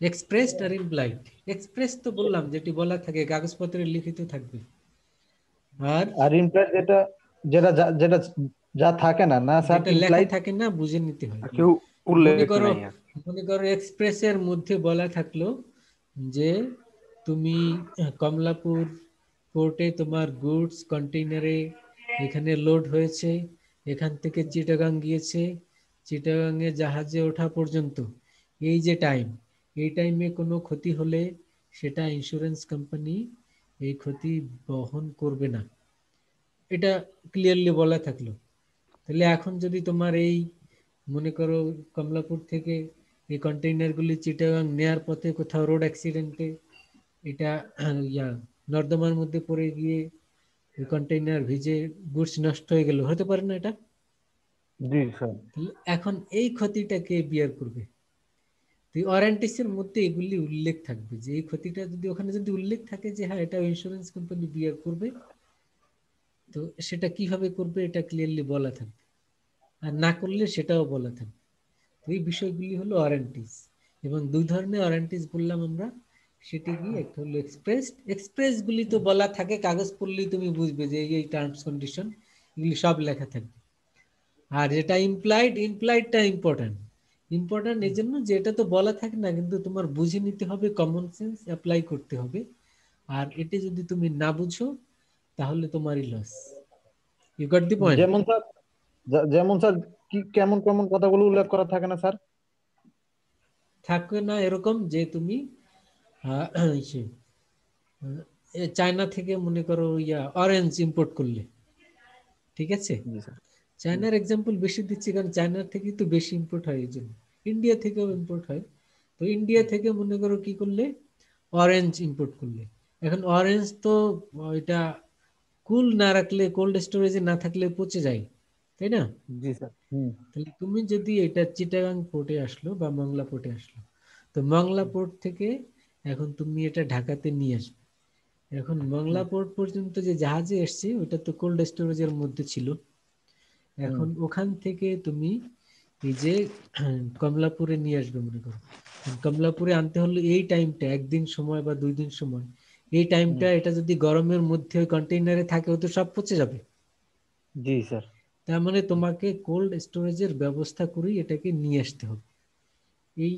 এক্সপ্রেসড আর ইমপ্লাইড। এক্সপ্রেস তো বললাম যেটি বলা থাকে, কাগজপত্রে লিখিত থাকবে। আর আর ইমপ্লয়েড যেটা যেটা যা- যেটা যা থাকে না না স্যার, যেটা লেখা ইমপ্লয়েড। থাকে না, বুঝে নিতে হয়। কেউ মনে উল্লেখ করো, নাই আর। মনে করো এক্সপ্রেসের মধ্যে বলা থাকলো যে তুমি কমলাপুর পোর্টে তোমার গুডস কন্টেইনারে এখানে লোড হয়েছে, এখান থেকে চিটাগাং গিয়েছে, চিটাগাংয়ে জাহাজে ওঠা পর্যন্ত এই যে টাইম, এই টাইমে কোনো ক্ষতি হলে সেটা ইন্স্যুরেন্স কোম্পানি এই ক্ষতি বহন করবে না, এটা ক্লিয়ারলি বলা থাকলো। তাহলে এখন যদি তোমার এই মনে করো কমলাপুর থেকে এই কন্টেইনারগুলি চিটাগাং নেয়ার পথে কোথাও রোড অ্যাক্সিডেন্টে এটা নর্দমার মধ্যে পড়ে গিয়ে কন্টেইনার ভিজে গুডস নষ্ট হয়ে গেল, হতে পারে না এটা? জি স্যার। তাহলে এখন এই ক্ষতিটা কে বিয়ার করবে? ওয়ারেন্টিসের মধ্যে এগুলি উল্লেখ থাকবে যে এই ক্ষতিটা যদি ওখানে যদি উল্লেখ থাকে যে হ্যাঁ এটা ইন্স্যুরেন্স কোম্পানি বিয়ার করবে, তো সেটা কিভাবে করবে এটা ক্লিয়ারলি বলা থাকবে, আর না করলে সেটাও বলা থাকবে। এই বিষয়গুলি হলো ওয়ারেন্টিস। এবং দুই ধরনের ওয়ারেন্টিস বললাম আমরা, সেটি কি? একটা হলো এক্সপ্রেস। এক্সপ্রেস গুলি তো বলা থাকে, কাগজ পড়লেই তুমি বুঝবে যে এই টার্মস কন্ডিশন এগুলি সব লেখা থাকবে। আর যেটা ইমপ্লাইড, ইমপ্লাইডটা ইম্পর্টেন্ট। ইম্পর্টেন্ট এই জন্য যে এটা তো বলা থাকে না, কিন্তু তোমার বুঝে নিতে হবে, কমন সেন্স অ্যাপ্লাই করতে হবে। আর এটা যদি তুমি না বুঝো তাহলে তোমারই loss. You got the point? যেমন স্যার কি কেমন কেমন কথাগুলো উল্লেখ করা থাকে না স্যার? থাকে না এরকম যে তুমি চায়না থেকে মনে করো অরেঞ্জ ইম্পোর্ট করলে, ঠিক আছে? জি স্যার। চায়নার এক্সাম্পল বেশি দিচ্ছি কারণ চায়নার থেকে তো বেশি ইম্পোর্ট হয়, এই জন্য। ইন্ডিয়া থেকেও ইম্পোর্ট হয়। তো ইন্ডিয়া থেকে মনে করো কি করলে, অরেঞ্জ ইম্পোর্ট করলে। এখন অরেঞ্জ তো এটা কুল না রাখলে, কোল্ড স্টোরেজে না থাকলে পচে যায়, তাই না? জি স্যার। তাহলে তুমি যদি এটা চিটাগাং পোর্টে আসলো বা মংলা পোর্টে আসলো, তো মংলা পোর্ট থেকে এখন তুমি এটা ঢাকাতে নিয়ে আসবে। এখন মংলা পোর্ট পর্যন্ত যে জাহাজে এসছে ওটা তো কোল্ড স্টোরেজের মধ্যে ছিল। এখন ওখান থেকে তুমি এই যে কমলাপুরে নিয়ে আসবে মনে করো। কমলাপুরে আনতে হলে এই টাইমটা, একদিন সময় বা 2 দিন সময়, এই টাইমটা এটা যদি গরমের মধ্যে ওই কন্টেইনারে থাকে, ও তো সব পচে যাবে। জি স্যার। তার মানে তোমাকে কোল্ড স্টোরেজের ব্যবস্থা করেই এটাকে নিয়ে আসতে হবে। এই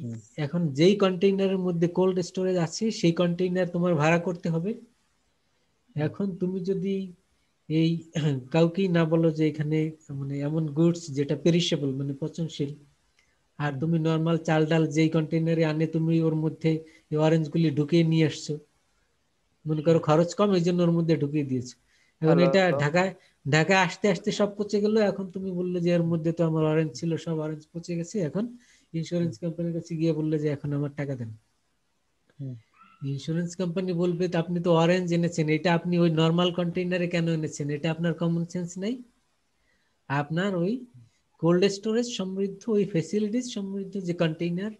এখন যেই কন্টেইনারের মধ্যে কোল্ড স্টোরেজ আছে সেই কন্টেইনার তোমার ভাড়া করতে হবে। এখন তুমি যদি এই কাউকেই না বলো যে এখানে মানে এমন গুডস যেটা পেরিশেবল মানে পচনশীল, আর তুমি নর্মাল চাল ডাল যেই কন্টেইনারে আনে তুমি ওর মধ্যে এই অরেঞ্জগুলি ঢুকিয়ে নিয়ে আসছো, মনে করো খরচ কম এই জন্য ওর মধ্যে ঢুকিয়ে দিয়েছো। এখন এটা ঢাকায় আসতে আসতে সব পচে গেল। এখন তুমি বললে যে এর মধ্যে তো আমার অরেঞ্জ ছিল, সব অরেঞ্জ পচে গেছে। এখন ইন্স্যুরেন্স কোম্পানির কাছে গিয়ে বললে যে এখন আমার টাকা দেন। ইন্স্যুরেন্স কোম্পানি বলবে তো আপনি তো অরেঞ্জ এনেছেন, এটা আপনি ওই নর্মাল কন্টেইনারে কেন এনেছেন? এটা আপনার কমন সেন্স নাই? আপনার ওই কোল্ড স্টোরেজ সমৃদ্ধ ওই ফ্যাসিলিটিস সমৃদ্ধ যে কন্টেইনার,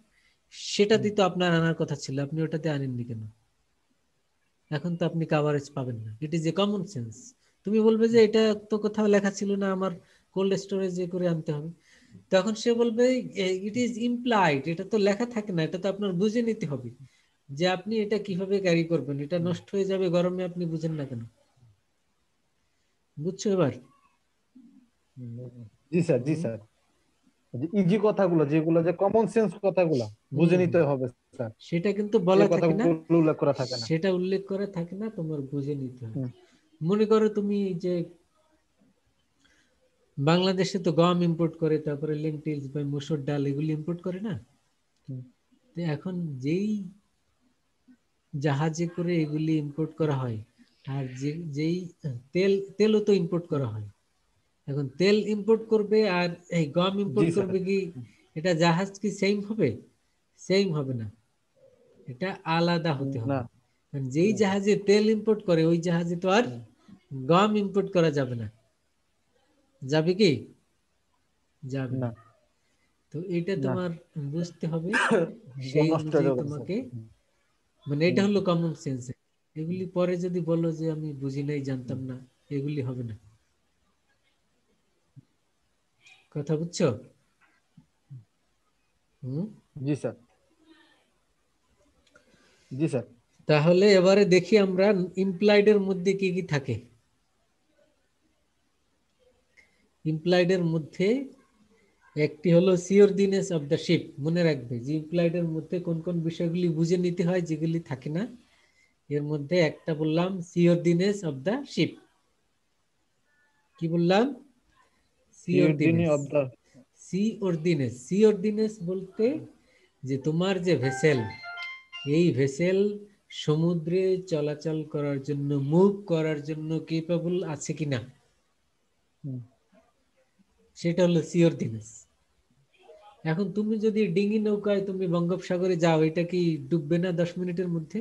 সেটাতে তো আপনার আনার কথা ছিল, আপনি ওটাতে আনেননি কেন? এখন তো আপনি কভারেজ পাবেন না। It is a common sense. তুমি বলবে যে এটা তো কোথাও লেখা ছিল না আমার কোল্ড স্টোরেজে করে আনতে হবে। তখন সে বলবে ইট ইজ ইমপ্লাইড, এটা তো লেখা থাকে না, এটা তো আপনার বুঝে নিতে হবে যে আপনি এটা কিভাবে ক্যারি করবেন। এটা নষ্ট হয়ে যাবে গরমে, আপনি বুঝেন না কেন? বুঝছো এবার? জি স্যার। জি স্যার। ইজি কথাগুলো, যেগুলো যে কমন সেন্স কথাগুলো বুঝে নিতে হবে স্যার, সেটা কিন্তু এই বলা থাকে না, কথাগুলো উল্লেখ করা থাকে না। সেটা উল্লেখ করা থাকে না, তোমার বুঝে নিতে হবে। মনে করো তুমি যে বাংলাদেশে তো গম ইম্পোর্ট করে, তারপরে লেন্টিলস বা মসুর ডাল এগুলি ইম্পোর্ট করে না? তো এখন যেই জাহাজে করে এগুলি ইম্পোর্ট করা হয়, আর যেই তেলও তো ইম্পোর্ট করা হয়। এখন তেল ইম্পোর্ট করবে আর এই গম ইম্পোর্ট করবে, কি এটা জাহাজ কি সেম হবে? সেম হবে না, এটা আলাদা হতে হবে। কারণ যেই জাহাজে তেল ইম্পোর্ট করে ওই জাহাজে তো আর গম ইম্পোর্ট করা যাবে না। যাবে কি? যাবে না। তো এটা তোমার বুঝতে হবে। সেই অনুযায়ী তোমাকে, মানে এটা হলো কমন সেন্স। এগুলি পরে যদি বলো যে আমি বুঝি নাই, জানতাম না, এগুলি হবে না। কথা বুঝছো? জি স্যার। জি স্যার। তাহলে এবারে দেখি আমরা ইমপ্লয়েড এর মধ্যে কি কি থাকে। ইমপ্লয়েড এর মধ্যে একটি হলো সিওরদিনেস অফ দ্য শিপ। মনে রাখবে যে ইমপ্লয়েড এর মধ্যে কোন কোন বিষয়গুলি বুঝে নিতে হয়, যেগুলি থাকে না। এর মধ্যে একটা বললাম সিওরদিনেস অফ দ্য শিপ। কি বললাম? সিওরদিনেস। সিওরদিনেস বলতে যে তোমার যে ভেসেল, এই ভেসেল সমুদ্রে চলাচল করার জন্য, মুভ করার জন্য কেপেবল আছে কিনা, সেটা হলো সিওরদিনেস। এখন তুমি যদি ডিঙি নৌকায় তুমি বঙ্গোপসাগরে যাও, এটা কি ডুববে না 10 মিনিটের মধ্যে?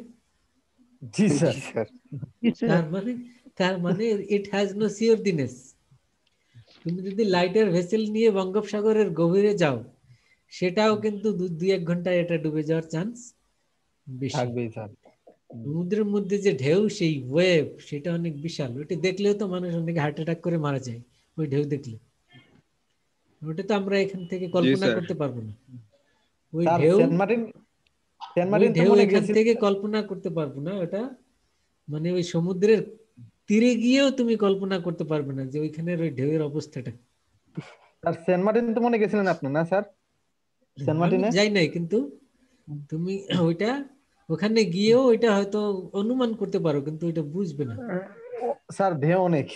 জি স্যার। তার মানে ইট হ্যাজ নো সিওরদিনেস। তুমি যদি লাইটার ভেসেল নিয়ে বঙ্গোপসাগরের গভীরে যাও, সেটাও কিন্তু 2-1 ঘন্টায় এটা ডুবে যাওয়ার চান্স বেশি। থাকবেই স্যার। সমুদ্রের মধ্যে যে ঢেউ, সেই ওয়েভ, সেটা অনেক বিশাল। ওটা দেখলেও তো মানুষ অনেকে হার্ট অ্যাটাক করে মারা যায় ওই ঢেউ দেখলে। ওটা তো আমরা এখান থেকে কল্পনা করতে পারবো না। ওই ঢেউ এখান থেকে কল্পনা করতে পারবো না। ওটা মানে ওই সমুদ্রের তীরে গিয়েও তুমি কল্পনা করতে পারবে না যে ওইখানের ওই ঢেউয়ের অবস্থাটা। স্যার সেন্ট মার্টিন তো মনে গেছিলেন আপনি না স্যার? সেন্ট আমি মার্টিনে যাই নাই, কিন্তু তুমি ওইটা ওখানে গিয়েও ওইটা হয়তো অনুমান করতে পারো, কিন্তু ওইটা বুঝবে না। স্যার ঢেউ অনেক।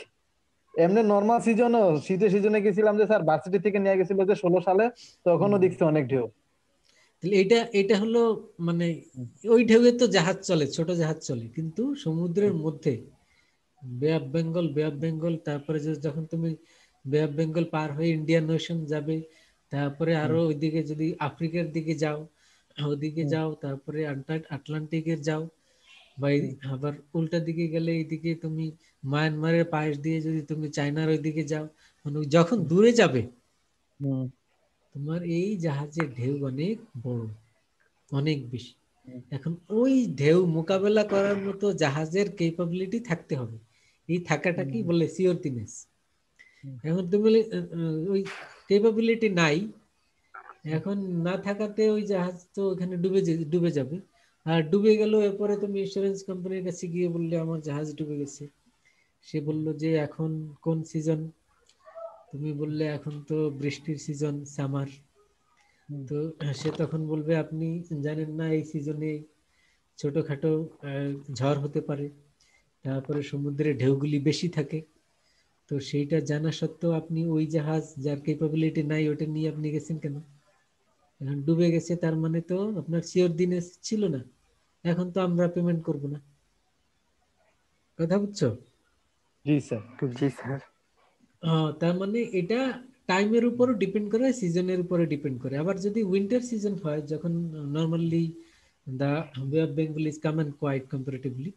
এমনি নরমাল সিজনও, শীতের সিজনে গেছিলাম যে স্যার, ভার্সিটি থেকে নিয়ে গেছিল যে 16 সালে, তখনও দেখছি অনেক ঢেউ। তাহলে এটা হলো মানে ওই ঢেউয়ে তো জাহাজ চলে, ছোট জাহাজ চলে, কিন্তু সমুদ্রের মধ্যে বে অফ বেঙ্গল, তারপরে যখন তুমি বে অফ বেঙ্গল পার হয়ে ইন্ডিয়ান ওশান যাবে, তারপরে আরো ওইদিকে যদি আফ্রিকার দিকে যাও, ওদিকে যাও, তারপরে আটলান্টিকের যাও, বা আবার উল্টা দিকে গেলে এইদিকে তুমি মায়ানমারের পাশ দিয়ে যদি তুমি চায়নার ওইদিকে যাও, মানে যখন দূরে যাবে তোমার এই জাহাজের ঢেউ অনেক বড়, অনেক বেশি। এখন ওই ঢেউ মোকাবেলা করার মতো জাহাজের ক্যাপাবিলিটি থাকতে হবে। এই থাকাটাকেই বলে সিওরটিনেস। এখন তুমি ওই ক্যাপাবিলিটি নাই, এখন না থাকাতে ওই জাহাজ তো ওখানে ডুবে যাবে। আর ডুবে গেল, এরপরে তুমি ইন্স্যুরেন্স কোম্পানির কাছে গিয়ে বললে আমার জাহাজ ডুবে গেছে। সে বলল যে এখন কোন সিজন? তুমি বললে এখন তো বৃষ্টির সিজন, সামার। তো সে তখন বলবে আপনি জানেন না এই সিজনে ছোটখাটো ঝড় হতে পারে, তারপরে সমুদ্রে ঢেউগুলি বেশি থাকে। তো সেইটা জানা সত্ত্বেও আপনি ওই জাহাজ যার ক্যাপাবিলিটি নাই ওটা নিয়ে আপনি গেছেন কেন? এখন ডুবে গেছে, তার মানে তো আপনার শিওর দিনে ছিল না, এখন তো আমরা পেমেন্ট করব না। কথা বুঝছো? জি স্যার। জি স্যার। তার মানে এটা টাইমের উপর ডিপেন্ড করে, সিজনের উপরে ডিপেন্ড করে। আবার যদি উইন্টার সিজন হয়, যখন normally the Bay of Bengal is calm and quiet comparatively,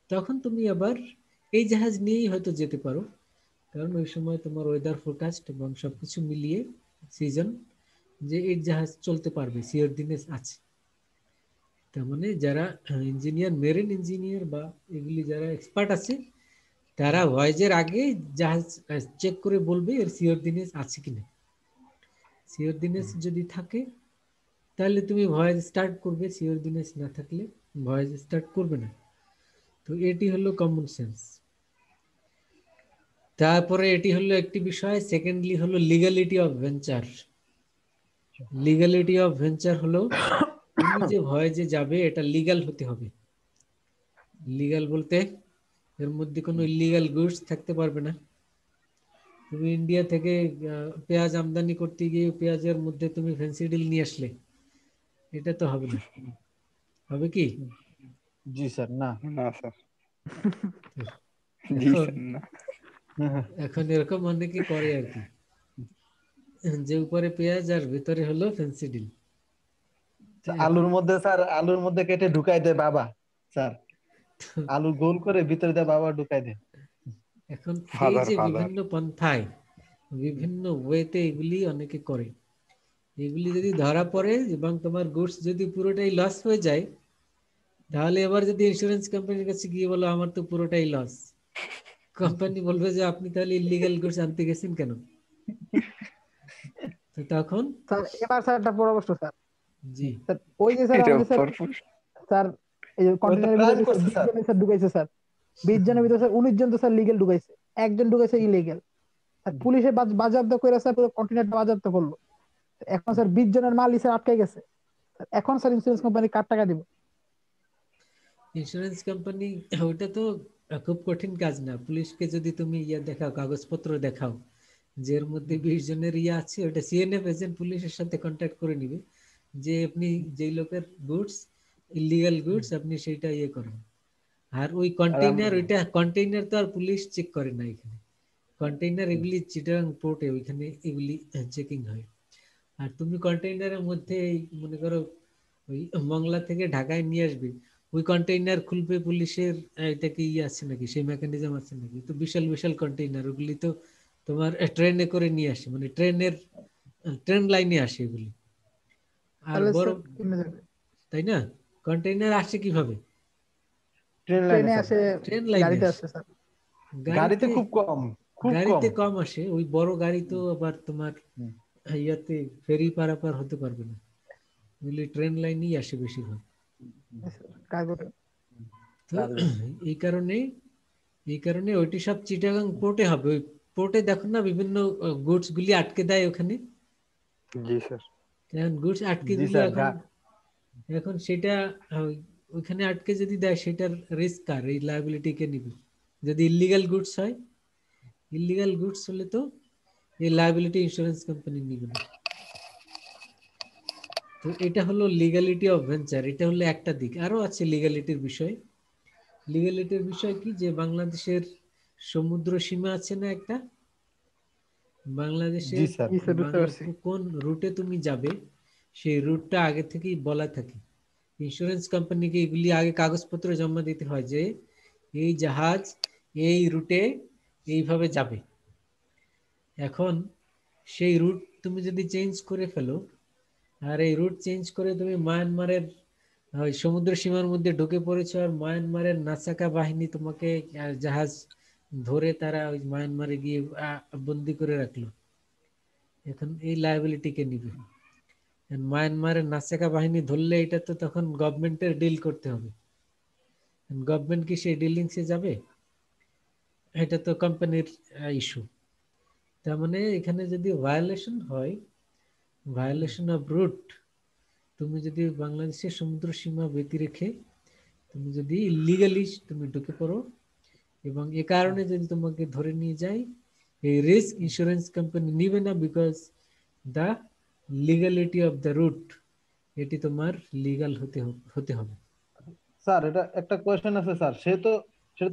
তখন তুমি আবার এই জাহাজ নিয়েই হয়তো যেতে পারো, কারণ ওই সময় তোমার ওয়েদার ফোরকাস্ট এবং সবকিছু মিলিয়ে সিজন যে এই জাহাজ চলতে পারবে, শিওর দিনে আছে। তার মানে যারা ইঞ্জিনিয়ার, মেরিন ইঞ্জিনিয়ার বা এগুলি যারা এক্সপার্ট আছে, তারা ভয়েজের আগে জাহাজ চেক করে বলবে এর শিওর দিনে আছে কিনা। শিওর দিনে যদি থাকে তাহলে তুমি ভয়েজ স্টার্ট করবে, শিওর দিনে না থাকলে ভয়েজ স্টার্ট করবে না। তো এটি হলো কমন সেন্স। তারপরে এটি হলো একটি বিষয়। সেকেন্ডলি হলো legality of venture. Legality of venture হলো তুমি যে ভয়েজে যাবে এটা লিগ্যাল হতে হবে। লিগ্যাল বলতে এর মধ্যে কোনো ইলিগাল গুডস থাকতে পারবে না। তুমি ইন্ডিয়া থেকে পেঁয়াজ আমদানি করতে গিয়ে পেঁয়াজের মধ্যে তুমি ফেন্সিডিল নিয়ে আসলে, এটা তো হবে না। হবে কি? জি স্যার। না না স্যার। জি এখন স্যার না। এখন এরকম অনেকে করে আর কি, যে উপরে পেঁয়াজ আর ভিতরে হলো ফেন্সিডিল। আলুর মধ্যে স্যার, আলুর মধ্যে কেটে ঢুকাই দেয় বাবা স্যার, আলু গোল করে ভিতরে দেয় বাবা ঢুকাই দেয়। এখন এই ফাদার যে ফাদার। বিভিন্ন পন্থায় বিভিন্ন ওয়েতে এগুলি অনেকে করে, এগুলি যদি ধরা পড়ে এবং তোমার গুডস যদি পুরোটাই লস হয়ে যায়, তাহলে এবার যদি ইন্স্যুরেন্স কোম্পানির কাছে গিয়ে বলো আমার তো পুরোটাই লস, কোম্পানি বলবে যে আপনি তাহলে ইলিগাল গুডস আনতে গেছেন কেন? তো তখন স্যার এবার স্যার একটা পরামর্শ স্যার। জি স্যার ওই যে স্যার এটা আমাদের স্যার পরপর। স্যার এই যে ও তো কন্টেনারের ক্রাইম ভিতরে করছে 20 স্যার। জনের স্যার ঢুকাইছে স্যার, 20 জনের ভিতরে স্যার 19 জন তো স্যার লিগ্যাল ঢুকাইছে, একজন ঢুকাইছে ইলিগ্যাল। আর পুলিশে বাজেয়াপ্ত করে স্যার পুরো কন্টেনারটা বাজেয়াপ্ত করলো। এখন স্যার 20 জনের মালই স্যার আটকে গেছে। এখন স্যার ইন্স্যুরেন্স কোম্পানি কার টাকা দিব? ইন্স্যুরেন্স কোম্পানি, ওটা তো খুব কঠিন কাজ না। পুলিশকে যদি তুমি ইয়ে দেখাও, কাগজপত্র দেখাও যে এর মধ্যে 20 জনের ইয়ে আছে, ওটা সিএনএফ এজেন্ট পুলিশের সাথে কন্ট্যাক্ট করে নিবে যে আপনি যেই লোকের গুডস ইলিগাল গুডস আপনি সেইটা ইয়ে করেন। আর ওই কন্টেইনার, ওইটা কন্টেইনার তো আর পুলিশ চেক করে না এখানে। কন্টেইনার এগুলি চিটাগাং পোর্টে ওইখানে এগুলি চেকিং হয়। আর তুমি কন্টেইনারের মধ্যে মনে করো ওই মংলা থেকে ঢাকায় নিয়ে আসবে, ওই কন্টেইনার খুলবে পুলিশের এটা কি ইয়ে আছে নাকি, সেই মেকানিজম আছে নাকি? তো বিশাল বিশাল কন্টেইনার, ওগুলি তো তোমার ট্রেনে করে নিয়ে আসে, মানে ট্রেন লাইনে আসে এগুলি। আর তাহলে বড়, স্যার কেমনে যাবে? তাই না? কন্টেইনার আসে কিভাবে? ট্রেন লাইনে ট্রেনে স্যার, আসে, ট্রেন লাইনে গাড়িতে আসে। আসে স্যার। গাড়িতে গাড়িতে, খুব কম, খুব কম। গাড়িতে কম আসে। ওই বড় গাড়ি তো আবার তোমার হুম। ইয়াতে ফেরি পারাপার হতে পারবে না, এগুলি ট্রেন লাইনেই আসে বেশিরভাগ। কার্গোতে। তো এই কারণে ওইটি সব চিটাগাং পোর্টে হবে। ওই পোর্টে দেখো না বিভিন্ন গুডস গুলি আটকে দেয় ওখানে, জি স্যার। গুডস আটকে জি দিল। স্যার। এখন এখন সেটা ওইখানে আটকে যদি দেয়, সেটার রিস্ক কার? এই লায়াবিলিটি কে নিবে? যদি ইলিগাল গুডস হয়, ইলিগাল গুডস হলে তো এই লায়াবিলিটি ইন্স্যুরেন্স কোম্পানি নিবে না। তো তো এটা হলো লিগ্যালিটি অফ ভেঞ্চার, এটা হলো একটা দিক। আরো আছে লিগ্যালিটির বিষয়। লিগ্যালিটির বিষয় কি, যে বাংলাদেশের সমুদ্র সীমা আছে না একটা, বাংলাদেশের জি স্যার। জি স্যার, বুঝতে পারছি। কোন রুটে তুমি যাবে সেই রুটটা আগে থেকেই বলা থাকে। ইন্স্যুরেন্স কোম্পানিকে এগুলি আগে কাগজপত্র জমা দিতে হয় যে এই জাহাজ এই রুটে এইভাবে যাবে। এখন সেই রুট তুমি যদি চেঞ্জ করে ফেলো, আর এই রুট চেঞ্জ করে তুমি মায়ানমারের ওই সমুদ্র সীমার মধ্যে ঢুকে পড়েছো, আর মায়ানমারের নাসাকা বাহিনী তোমাকে জাহাজ ধরে তারা ওই মায়ানমারে গিয়ে বন্দি করে রাখলো, এখন এই লায়াবিলিটি কে নিবে? মায়ানমারের নাসাকা বাহিনী ধরলে এটা তো তখন গভর্নমেন্টের ডিল করতে হবে। গভর্নমেন্ট কি সেই ডিলিংসে যাবে? এটা তো কোম্পানির ইস্যু। তার মানে এখানে যদি ভায়োলেশন হয়, ভায়োলেশন অফ রুট, তুমি যদি বাংলাদেশের সমুদ্র সীমা ব্যতি রেখে তুমি যদি ইলিগালি তুমি ঢুকে পড়ো, এবং এ কারণে যদি তোমাকে ধরে নিয়ে যায়, এই রিস্ক ইন্স্যুরেন্স কোম্পানি নিবে না, because the legality of the route, এটি তোমার লিগ্যাল হতে হবে। স্যার এটা একটা কোয়েশ্চেন আছে স্যার, সে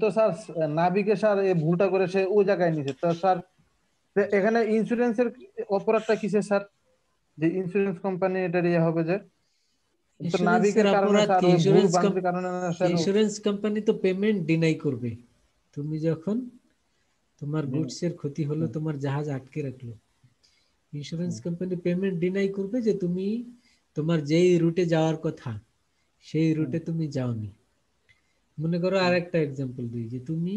তো স্যার নাবিকে স্যার এই ভুলটা করে সে ওই জায়গায় নিছে, তো স্যার এখানে ইন্স্যুরেন্সের অপরাধটা কিসের স্যার, যে ইন্স্যুরেন্স কোম্পানি এটা ইয়ে হবে যে তো নাবিকের ইন্স্যুরেন্সের কারণে অপরাধ স্যার কি? ওই ভুল ভ্রান্তির কারণে স্যার ইন্স্যুরেন্স কোম্পানি তো পেমেন্ট ডিনাই করবে। তুমি যখন তোমার গুডস এর ক্ষতি হলো, তোমার জাহাজ আটকে রাখলো, ইন্স্যুরেন্স কোম্পানি পেমেন্ট ডিনাই করবে যে তুমি তোমার যেই রুটে যাওয়ার কথা সেই রুটে তুমি যাওনি। মনে করো আর একটা এক্সাম্পল দিই, যে তুমি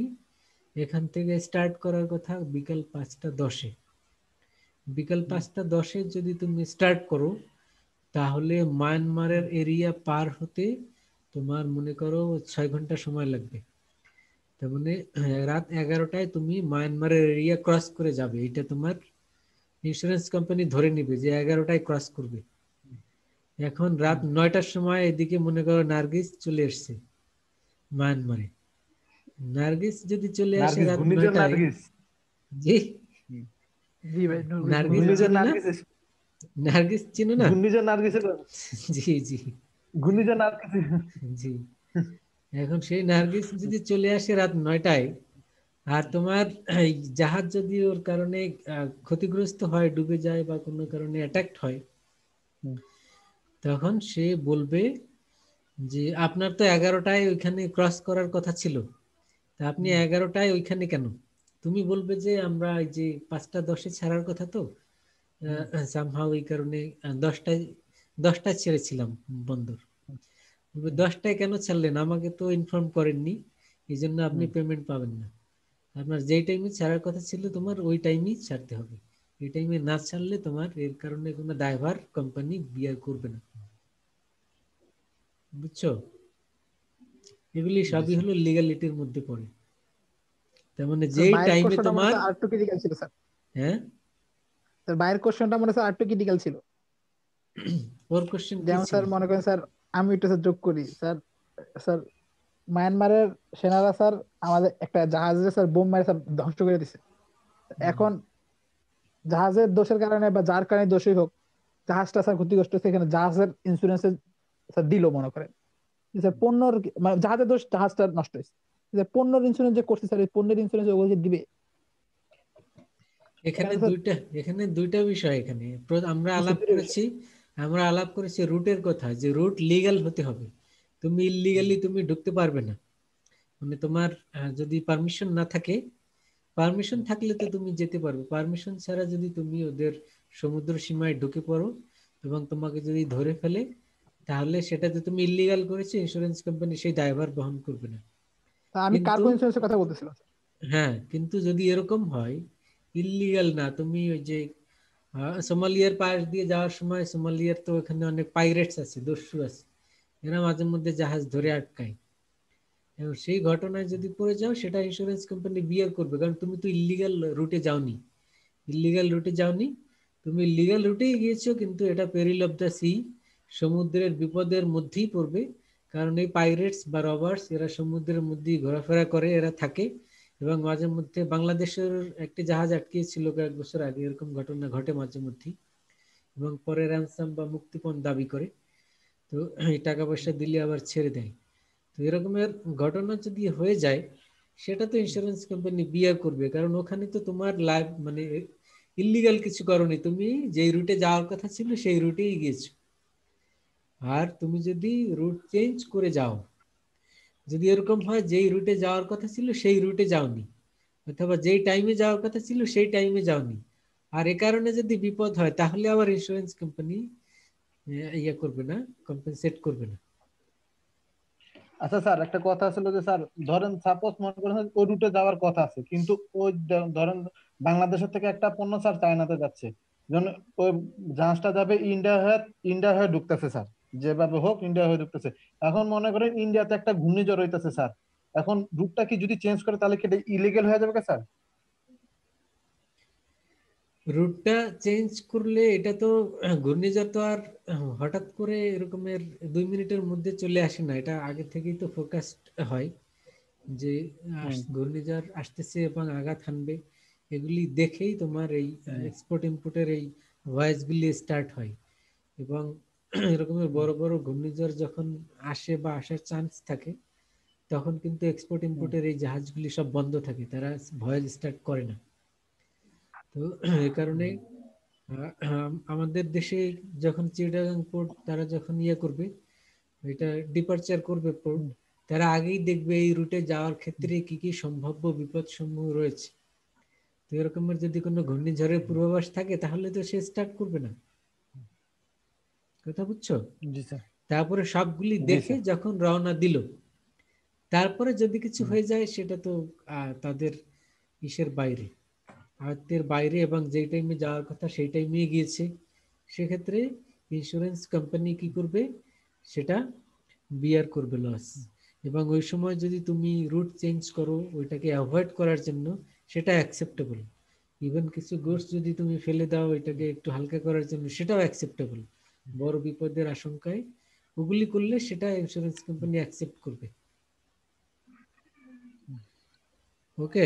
এখান থেকে স্টার্ট করার কথা বিকাল 5টা 10-এ, বিকাল 5টা 10-এ যদি তুমি স্টার্ট করো, তাহলে মায়ানমারের এরিয়া পার হতে তোমার মনে করো 6 ঘন্টা সময় লাগবে। তার মানে রাত 11টায় তুমি মায়ানমারের এরিয়া ক্রস করে যাবে, এটা তোমার ইন্স্যুরেন্স কোম্পানি ধরে নিবে যে 11টায় ক্রস করবে। এখন রাত 9টার সময় এদিকে মনে করো নার্গিস চলে এসছে মায়ানমারে, নার্গিস যদি চলে আসে নার্গিস, রাত ঘূর্ণিঝড় 9টায়, নার্গিস, জি জি ভাই, নার্গিস ঘূর্ণিঝড় চিনো না? নার্গিস, নার্গিস চিনো না? ঘূর্ণিঝড় নার্গিসের জি জি ঘূর্ণিঝড় নার্গিস। জি। এখন সেই নার্গিস যদি চলে আসে রাত 9টায়, আর তোমার এই জাহাজ যদি ওর কারণে ক্ষতিগ্রস্ত হয়, ডুবে যায় বা কোনো কারণে অ্যাটাকড হয়, তখন সে বলবে যে আপনার তো 11টায় ওইখানে ক্রস করার কথা ছিল, তা আপনি 11টায় ওইখানে কেন? তুমি বলবে যে আমরা এই যে 5টা 10-এ ছাড়ার কথা, তো সামহাও এই কারণে 10টায় ছেড়েছিলাম বন্দর। 10টায় কেন ছাড়লেন? আমাকে তো ইনফর্ম করেননি, এই জন্য আপনি পেমেন্ট পাবেন না। আপনার যেই টাইমে ছাড়ার কথা ছিল তোমার ওই টাইমেই ছাড়তে হবে, এই টাইমে না ছাড়লে তোমার এর কারণে কোনো দায়ভার কোম্পানি বিয়ার করবে না। বুঝছো? এগুলি সবই হলো লিগ্যালিটির মধ্যে পড়ে। তার মানে যেই বাইরের টাইমে কোশ্চেনটা মনে তোমার, হচ্ছে আরেকটু ক্রিটিক্যাল ছিল স্যার। হ্যাঁ স্যার বাইরের কোশ্চেনটা মনে হচ্ছে আরেকটু ক্রিটিক্যাল ছিল। ওর কোশ্চেন কি যেমন ছিল? স্যার মনে করেন স্যার, আমি একটু স্যার যোগ করি স্যার। স্যার মায়ানমারের সেনারা স্যার আমাদের একটা জাহাজে স্যার বোম মারে স্যার ধ্বংস করে দিছে। এখন জাহাজের দোষের কারণে বা যার কারণে দোষী হোক, জাহাজটা স্যার ক্ষতিগ্রস্ত হচ্ছে, এখানে জাহাজের ইন্স্যুরেন্সে স্যার দিল মনে করেন স্যার পণ্যর মানে জাহাজের দোষ, জাহাজটা নষ্ট হয়েছে, পণ্যের ইন্স্যুরেন্স যে করছে স্যার, এই পণ্যের ইন্স্যুরেন্স ওগুলো দিবে? এখানে দুইটা বিষয়। এখানে আমরা আলাপ করেছি রুটের কথা, যে রুট লিগ্যাল হতে হবে। তুমি ইলিগালি তুমি ঢুকতে পারবে না। মানে তোমার যদি পারমিশন না থাকে, পারমিশন থাকলে তো তুমি যেতে পারবে, পারমিশন ছাড়া যদি তুমি ওদের সমুদ্র সীমায় ঢুকে পড়ো এবং তোমাকে যদি ধরে ফেলে, তাহলে সেটাতে তুমি ইলিগাল করেছো, ইন্স্যুরেন্স কোম্পানি সেই দায়ভার বহন করবে না। তা আমি কিন্তু কার্গো ইন্স্যুরেন্সের কথা বলতেছিলাম। হ্যাঁ, কিন্তু যদি এরকম হয় ইলিগাল না, তুমি ওই যে সোমালিয়ার পাশ দিয়ে যাওয়ার সময়, সোমালিয়ার তো ওখানে অনেক পাইরেটস আছে, দস্যু আছে, এরা মাঝে মধ্যে জাহাজ ধরে আটকায়। এবং সেই ঘটনায় যদি পড়ে যাও, সেটা ইন্স্যুরেন্স কোম্পানি বিয়ার করবে, কারণ তুমি তো ইলিগাল রুটে যাওনি। ইলিগাল রুটে যাওনি, তুমি লিগাল রুটেই গিয়েছো, কিন্তু এটা পেরিল অফ দ্য সি, সমুদ্রের বিপদের মধ্যেই পড়বে। কারণ এই পাইরেটস বা রবার্স এরা সমুদ্রের মধ্যেই ঘোরাফেরা করে, এরা থাকে। এবং মাঝে মধ্যে বাংলাদেশের একটি জাহাজ আটকিয়েছিল কয়েক বছর আগে, এরকম ঘটনা ঘটে মাঝে মধ্যেই। এবং পরে র্যানসাম বা মুক্তিপণ দাবি করে। তো এই টাকা পয়সা দিলে আবার ছেড়ে দেয়। তো এরকমের ঘটনা যদি হয়ে যায়, সেটা তো ইন্স্যুরেন্স কোম্পানি বিয়ার করবে, কারণ ওখানে তো তোমার লাইফ মানে ইল্লিগাল কিছু করনি, তুমি যেই রুটে যাওয়ার কথা ছিল সেই রুটেই গিয়েছো। আর তুমি যদি রুট চেঞ্জ করে যাও, যদি এরকম হয় যেই রুটে যাওয়ার কথা ছিল সেই রুটে যাওনি, অথবা যেই টাইমে যাওয়ার কথা ছিল সেই টাইমে যাওনি, আর এ কারণে যদি বিপদ হয়, তাহলে আবার ইন্স্যুরেন্স কোম্পানি ইয়ে করবে না, কম্পেনসেট করবে না। আচ্ছা স্যার, একটা কথা ছিল যে স্যার, ধরেন সাপোজ মনে করেন ওই রুটে যাওয়ার কথা আছে, কিন্তু ওই ধরেন বাংলাদেশের থেকে একটা পণ্য স্যার চায়নাতে যাচ্ছে, যেমন ওই জাহাজটা যাবে ইন্ডিয়া হয়ে ঢুকতেছে স্যার, যেভাবে হোক ইন্ডিয়া হয়ে ঢুকতেছে। এখন মনে করেন ইন্ডিয়াতে একটা ঘূর্ণিঝড় হইতেছে স্যার, এখন রুটটা কি যদি চেঞ্জ করে তাহলে কি এটা ইলিগেল হয়ে যাবে স্যার? রুটটা চেঞ্জ করলে এটা তো ঘূর্ণিঝড় তো আর হঠাৎ করে এরকমের 2 মিনিটের মধ্যে চলে আসে না, এটা আগে থেকেই তো ফোকাসড হয় যে ঘূর্ণিঝড় আসতেছে এবং আঘাত হানবে, এগুলি দেখেই তোমার এই এক্সপোর্ট ইম্পোর্টের এই ভয়েসগুলি স্টার্ট হয়। এবং এরকমের বড় বড় ঘূর্ণিঝড় যখন আসে বা আসার চান্স থাকে, তখন কিন্তু এক্সপোর্ট ইম্পোর্টের এই জাহাজগুলি সব বন্ধ থাকে, তারা ভয়েস স্টার্ট করে না। তো এই কারণে আমাদের দেশে যখন চিটাগাং পোর্ট তারা যখন ইয়ে করবে, এটা ডিপারচার করবে পোর্ট, তারা আগেই দেখবে এই রুটে যাওয়ার ক্ষেত্রে কি কি সম্ভাব্য বিপদ সমূহ রয়েছে। তো এরকমের যদি কোনো ঘূর্ণিঝড়ের পূর্বাভাস থাকে, তাহলে তো সে স্টার্ট করবে না। কথা বুঝছো? জি স্যার। তারপরে সবগুলি দেখে যখন রওনা দিল, তারপরে যদি কিছু হয়ে যায়, সেটা তো তাদের ইসের বাইরে, আয়ত্তের বাইরে, এবং যেই টাইমে যাওয়ার কথা সেই টাইমে গিয়েছে, সেক্ষেত্রে ইন্স্যুরেন্স কোম্পানি কি করবে, সেটা বিয়ার করবে লস। এবং ওই সময় যদি তুমি রুট চেঞ্জ করো ওইটাকে অ্যাভয়েড করার জন্য, সেটা অ্যাকসেপ্টেবল। ইভেন কিছু গুডস যদি তুমি ফেলে দাও এটাকে একটু হালকা করার জন্য, সেটাও অ্যাকসেপ্টেবল। বড় বিপদের আশঙ্কায় ওগুলি করলে সেটা ইন্স্যুরেন্স কোম্পানি অ্যাকসেপ্ট করবে। ওকে,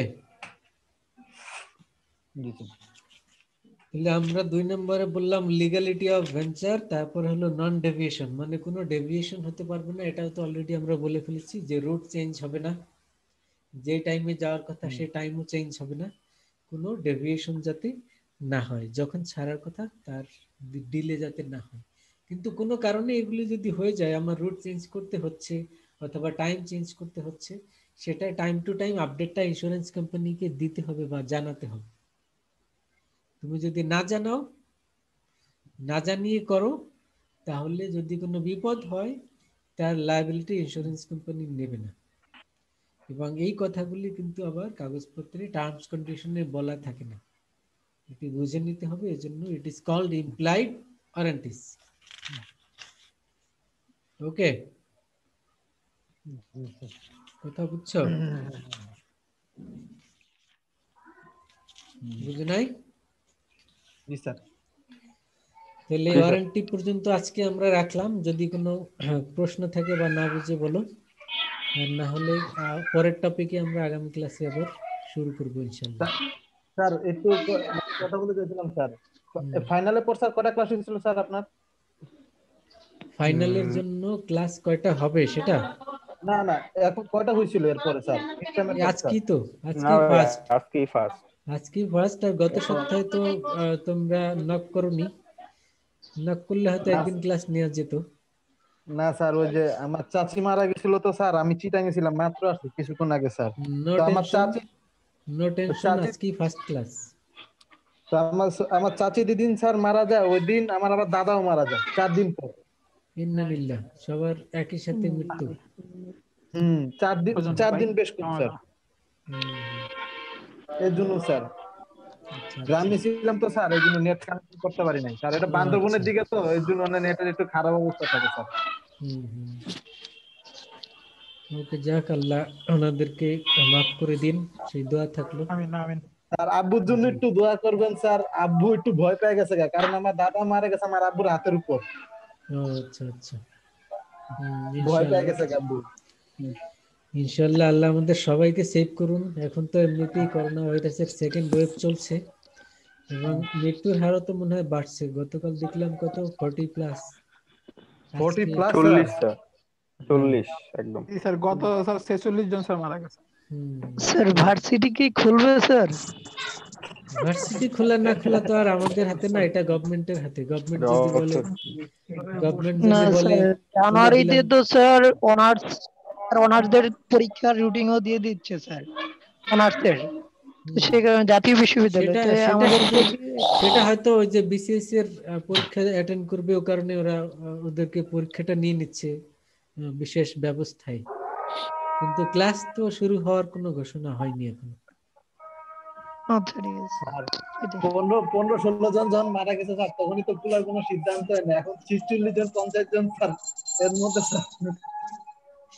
তাহলে আমরা 2 নম্বরে বললাম লিগ্যালিটি অফ ভেঞ্চার, তারপর হলো নন ডেভিয়েশন, মানে কোনো ডেভিয়েশন হতে পারবে না। এটাও তো অলরেডি আমরা বলে ফেলেছি যে রুট চেঞ্জ হবে না, যে টাইমে যাওয়ার কথা সেই টাইমও চেঞ্জ হবে না, কোনো ডেভিয়েশন যাতে না হয়, যখন ছাড়ার কথা তার ডিলে যাতে না হয়। কিন্তু কোনো কারণে এগুলি যদি হয়ে যায়, আমার রুট চেঞ্জ করতে হচ্ছে অথবা টাইম চেঞ্জ করতে হচ্ছে, সেটা টাইম টু টাইম আপডেটটা ইন্স্যুরেন্স কোম্পানিকে দিতে হবে বা জানাতে হবে। তুমি যদি না জানাও, না জানিয়ে করো, তাহলে যদি কোনো বিপদ হয়, তার লায়াবিলিটি ইন্স্যুরেন্স কোম্পানি নেবে না। এবং এই কথাগুলি কিন্তু আবার কাগজপত্রে টার্মস কন্ডিশনে বলা থাকে না, এটি বুঝে নিতে হবে। এজন্য it is called implied warranties. Okay, কথা বুঝছো? বুঝে নাই? জি স্যার। তাহলে ওয়ারেন্টি পর্যন্ত আজকে আমরা রাখলাম। যদি কোনো প্রশ্ন থাকে বা না বুঝে বলো, আর না হলে পরের টপিকে আমরা আগামী ক্লাসে আবার শুরু করবো ইনশাআল্লাহ। স্যার একটু কথা বলতে চাইছিলাম স্যার, ফাইনালের পর স্যার কয়টা ক্লাস হয়েছিল স্যার আপনার? ফাইনালের জন্য ক্লাস কয়টা হবে সেটা? না না, এখন কয়টা হয়েছিল এরপরে স্যার? আজকেই তো, আজকেই ফার্স্ট। আজকেই ফার্স্ট। আজকেই ফার্স্ট, আর গত সপ্তাহে তো তোমরা নক করোনি। নক করলে হয়তো একদিন ক্লাস নেওয়া যেত। না স্যার, ওই যে আমার চাচি মারা গেছিল তো স্যার, আমি চিটাং গেছিলাম, মাত্র আসছি কিছুক্ষণ আগে স্যার। নো তো আমার টেনশন, চাচি নো টেনশন, আজকেই ফার্স্ট ক্লাস। তো আমার চাচি যেদিন স্যার মারা যায়, ওই দিন আমার আবার দাদাও মারা যায় 4 দিন পর। ইন্না লিল্লাহ, সবার একই সাথে মৃত্যু। 4 দিন বেশ কম স্যার। এর জন্য স্যার গ্রামে ছিলাম তো স্যার, এই জন্য নেট কানেকশন করতে পারি নাই স্যার। এটা বান্দরবনের দিকে তো, এই জন্য নেটের একটু খারাপ অবস্থা থাকে স্যার। ওকে, যাক, আল্লাহ ওনাদেরকে মাফ করে দিন, সেই দোয়া থাকলো। আমিন আমিন। স্যার আব্বুর জন্য একটু দোয়া করবেন স্যার। আব্বু একটু ভয় পেয়ে গেছে, কারণ আমার দাদা মারা গেছে আমার আব্বুর হাতের উপর। ও আচ্ছা আচ্ছা, ভয় পেয়ে গেছে আব্বু। ইনশাআল্লাহ আল্লাহ আমাদের সবাইকে সেভ করুন। এখন তো এমনিতেই করোনা ভাইরাসের সেকেন্ড ওয়েভ চলছে, এবং মৃত্যুর হারও তো মনে হয় বাড়ছে, গতকাল দেখলাম কত 40+। 40 আজকে প্লাস 40 স্যার, 40 একদম। জি স্যার, গত স্যার 46 জন স্যার মারা গেছে। স্যার ভার্সিটি কি খুলবে স্যার? ভার্সিটি খোলা না খোলা তো আর আমাদের হাতে না, এটা গভর্নমেন্টের হাতে। গভর্নমেন্ট যদি বলে, গভর্নমেন্ট না যদি বলে স্যার, খুলে জানুয়ারিতে দিলাম, তো স্যার অনার্সদের পরীক্ষার রুটিনও দিয়ে দিচ্ছে স্যার, অনার্সের। তো সে কারণে জাতীয় বিশ্ববিদ্যালয় সেটা তো সেটা আমাদের শুধু সেটা হয়তো ওই যে বিসিএস এর পরীক্ষা অ্যাটেন্ড করবে, ও কারণে ওরা ওদেরকে পরীক্ষাটা নিয়ে নিচ্ছে বিশেষ ব্যবস্থায়। কিন্তু ক্লাস তো শুরু হওয়ার কোনো ঘোষণা হয়নি এখনো। আচ্ছা ঠিক আছে স্যার এটাই। 15-16 জন যখন মারা গেছে স্যার, তখনই তো খোলার কোনো সিদ্ধান্ত হয় না। এখন 46 জন 50 জন স্যার, এর মধ্যে স্যার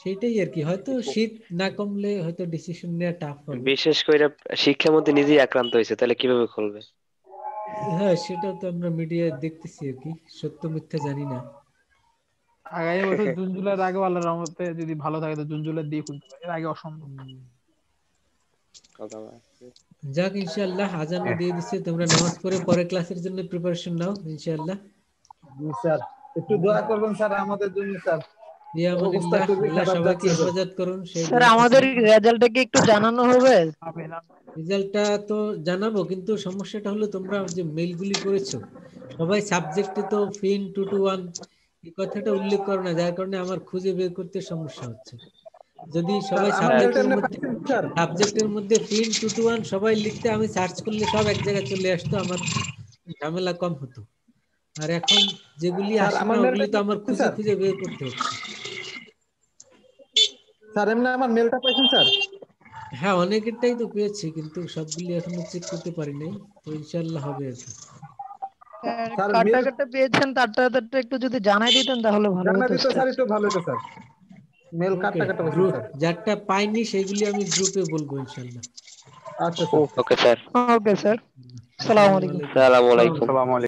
সেটাই আর কি, হয়তো শীত না কমলে হয়তো ডিসিশন নেওয়া টাফ হবে। বিশেষ করে শিক্ষামন্ত্রী নিজেই আক্রান্ত হয়েছে, তাহলে কিভাবে খুলবে? হ্যাঁ, সেটাও তো আমরা মিডিয়ায় দেখতেছি আর কি, সত্য মিথ্যা জানি না। আগামী বছর জুন জুলাইয়ের আগে আল্লাহর রহমতে যদি ভালো থাকে তো জুন জুলাই দিয়ে খুলতে পারে, এর আগে অসম্ভব। কথা বলা। যাক, ইনশাআল্লাহ আজানও দিয়ে দিচ্ছে, তোমরা নামাজ পড়ে পরে ক্লাসের জন্য প্রিপারেশন নাও ইনশাআল্লাহ। জি স্যার, একটু দোয়া করবেন স্যার আমাদের জন্য স্যার, অবস্থা ইয়ামানিল্লাহ, খুবই আল্লাহ খারাপ সবাইকে যাচ্ছে স্যার। হেফাজত করুন সেই স্যার দোয়া আমাদের করছি। রেজাল্টটা কি একটু জানানো হবে? রেজাল্টটা তো জানাবো, কিন্তু সমস্যাটা হলো তোমরা যে মেইলগুলি করেছো সবাই সাবজেক্টে তো ফিন 2-1 এই কথাটা উল্লেখ করো না, যার কারণে আমার খুঁজে বের করতে সমস্যা হচ্ছে। যদি স্যার সবাই আমার মেলটা সাবজেক্টের এমনি মধ্যে পাচ্ছেন স্যার? ফিন 2-1 সবাই লিখতে, আমি সার্চ করলে সব এক জায়গায় চলে আসতো, আমার ঝামেলা কম হতো। আর এখন যেগুলি স্যার আসে না আমার মেলটা ওগুলি তো আমার খুঁজে স্যার, খুঁজে বের করতে হচ্ছে। স্যার এমনি আমার মেলটা পাইছেন স্যার? হ্যাঁ, অনেকেরটাই তো পেয়েছি, কিন্তু সবগুলি এখনো চেক করতে পারি নাই, তো ইনশাল্লাহ হবে আর কি। স্যার কাটটা মেল কাটটা পেয়েছেন তারটা একটু যদি জানাই দিতেন তাহলে ভালো জানা হতো দিত স্যার। স্যার, একটু ভালো হতো স্যার। মেল ওকে, কাটটা কাটটা পাইছেন গ্রুপ স্যার? যারটা পাইনি সেগুলি আমি গ্রুপে বলবো ইনশাল্লাহ। আচ্ছা sir. Okay sir, okay sir, আসসালামু আসসালামু আলাইকুম। আলাইকুম। আসসালামু আলাইকুম। আসসালামু আলাইকুম।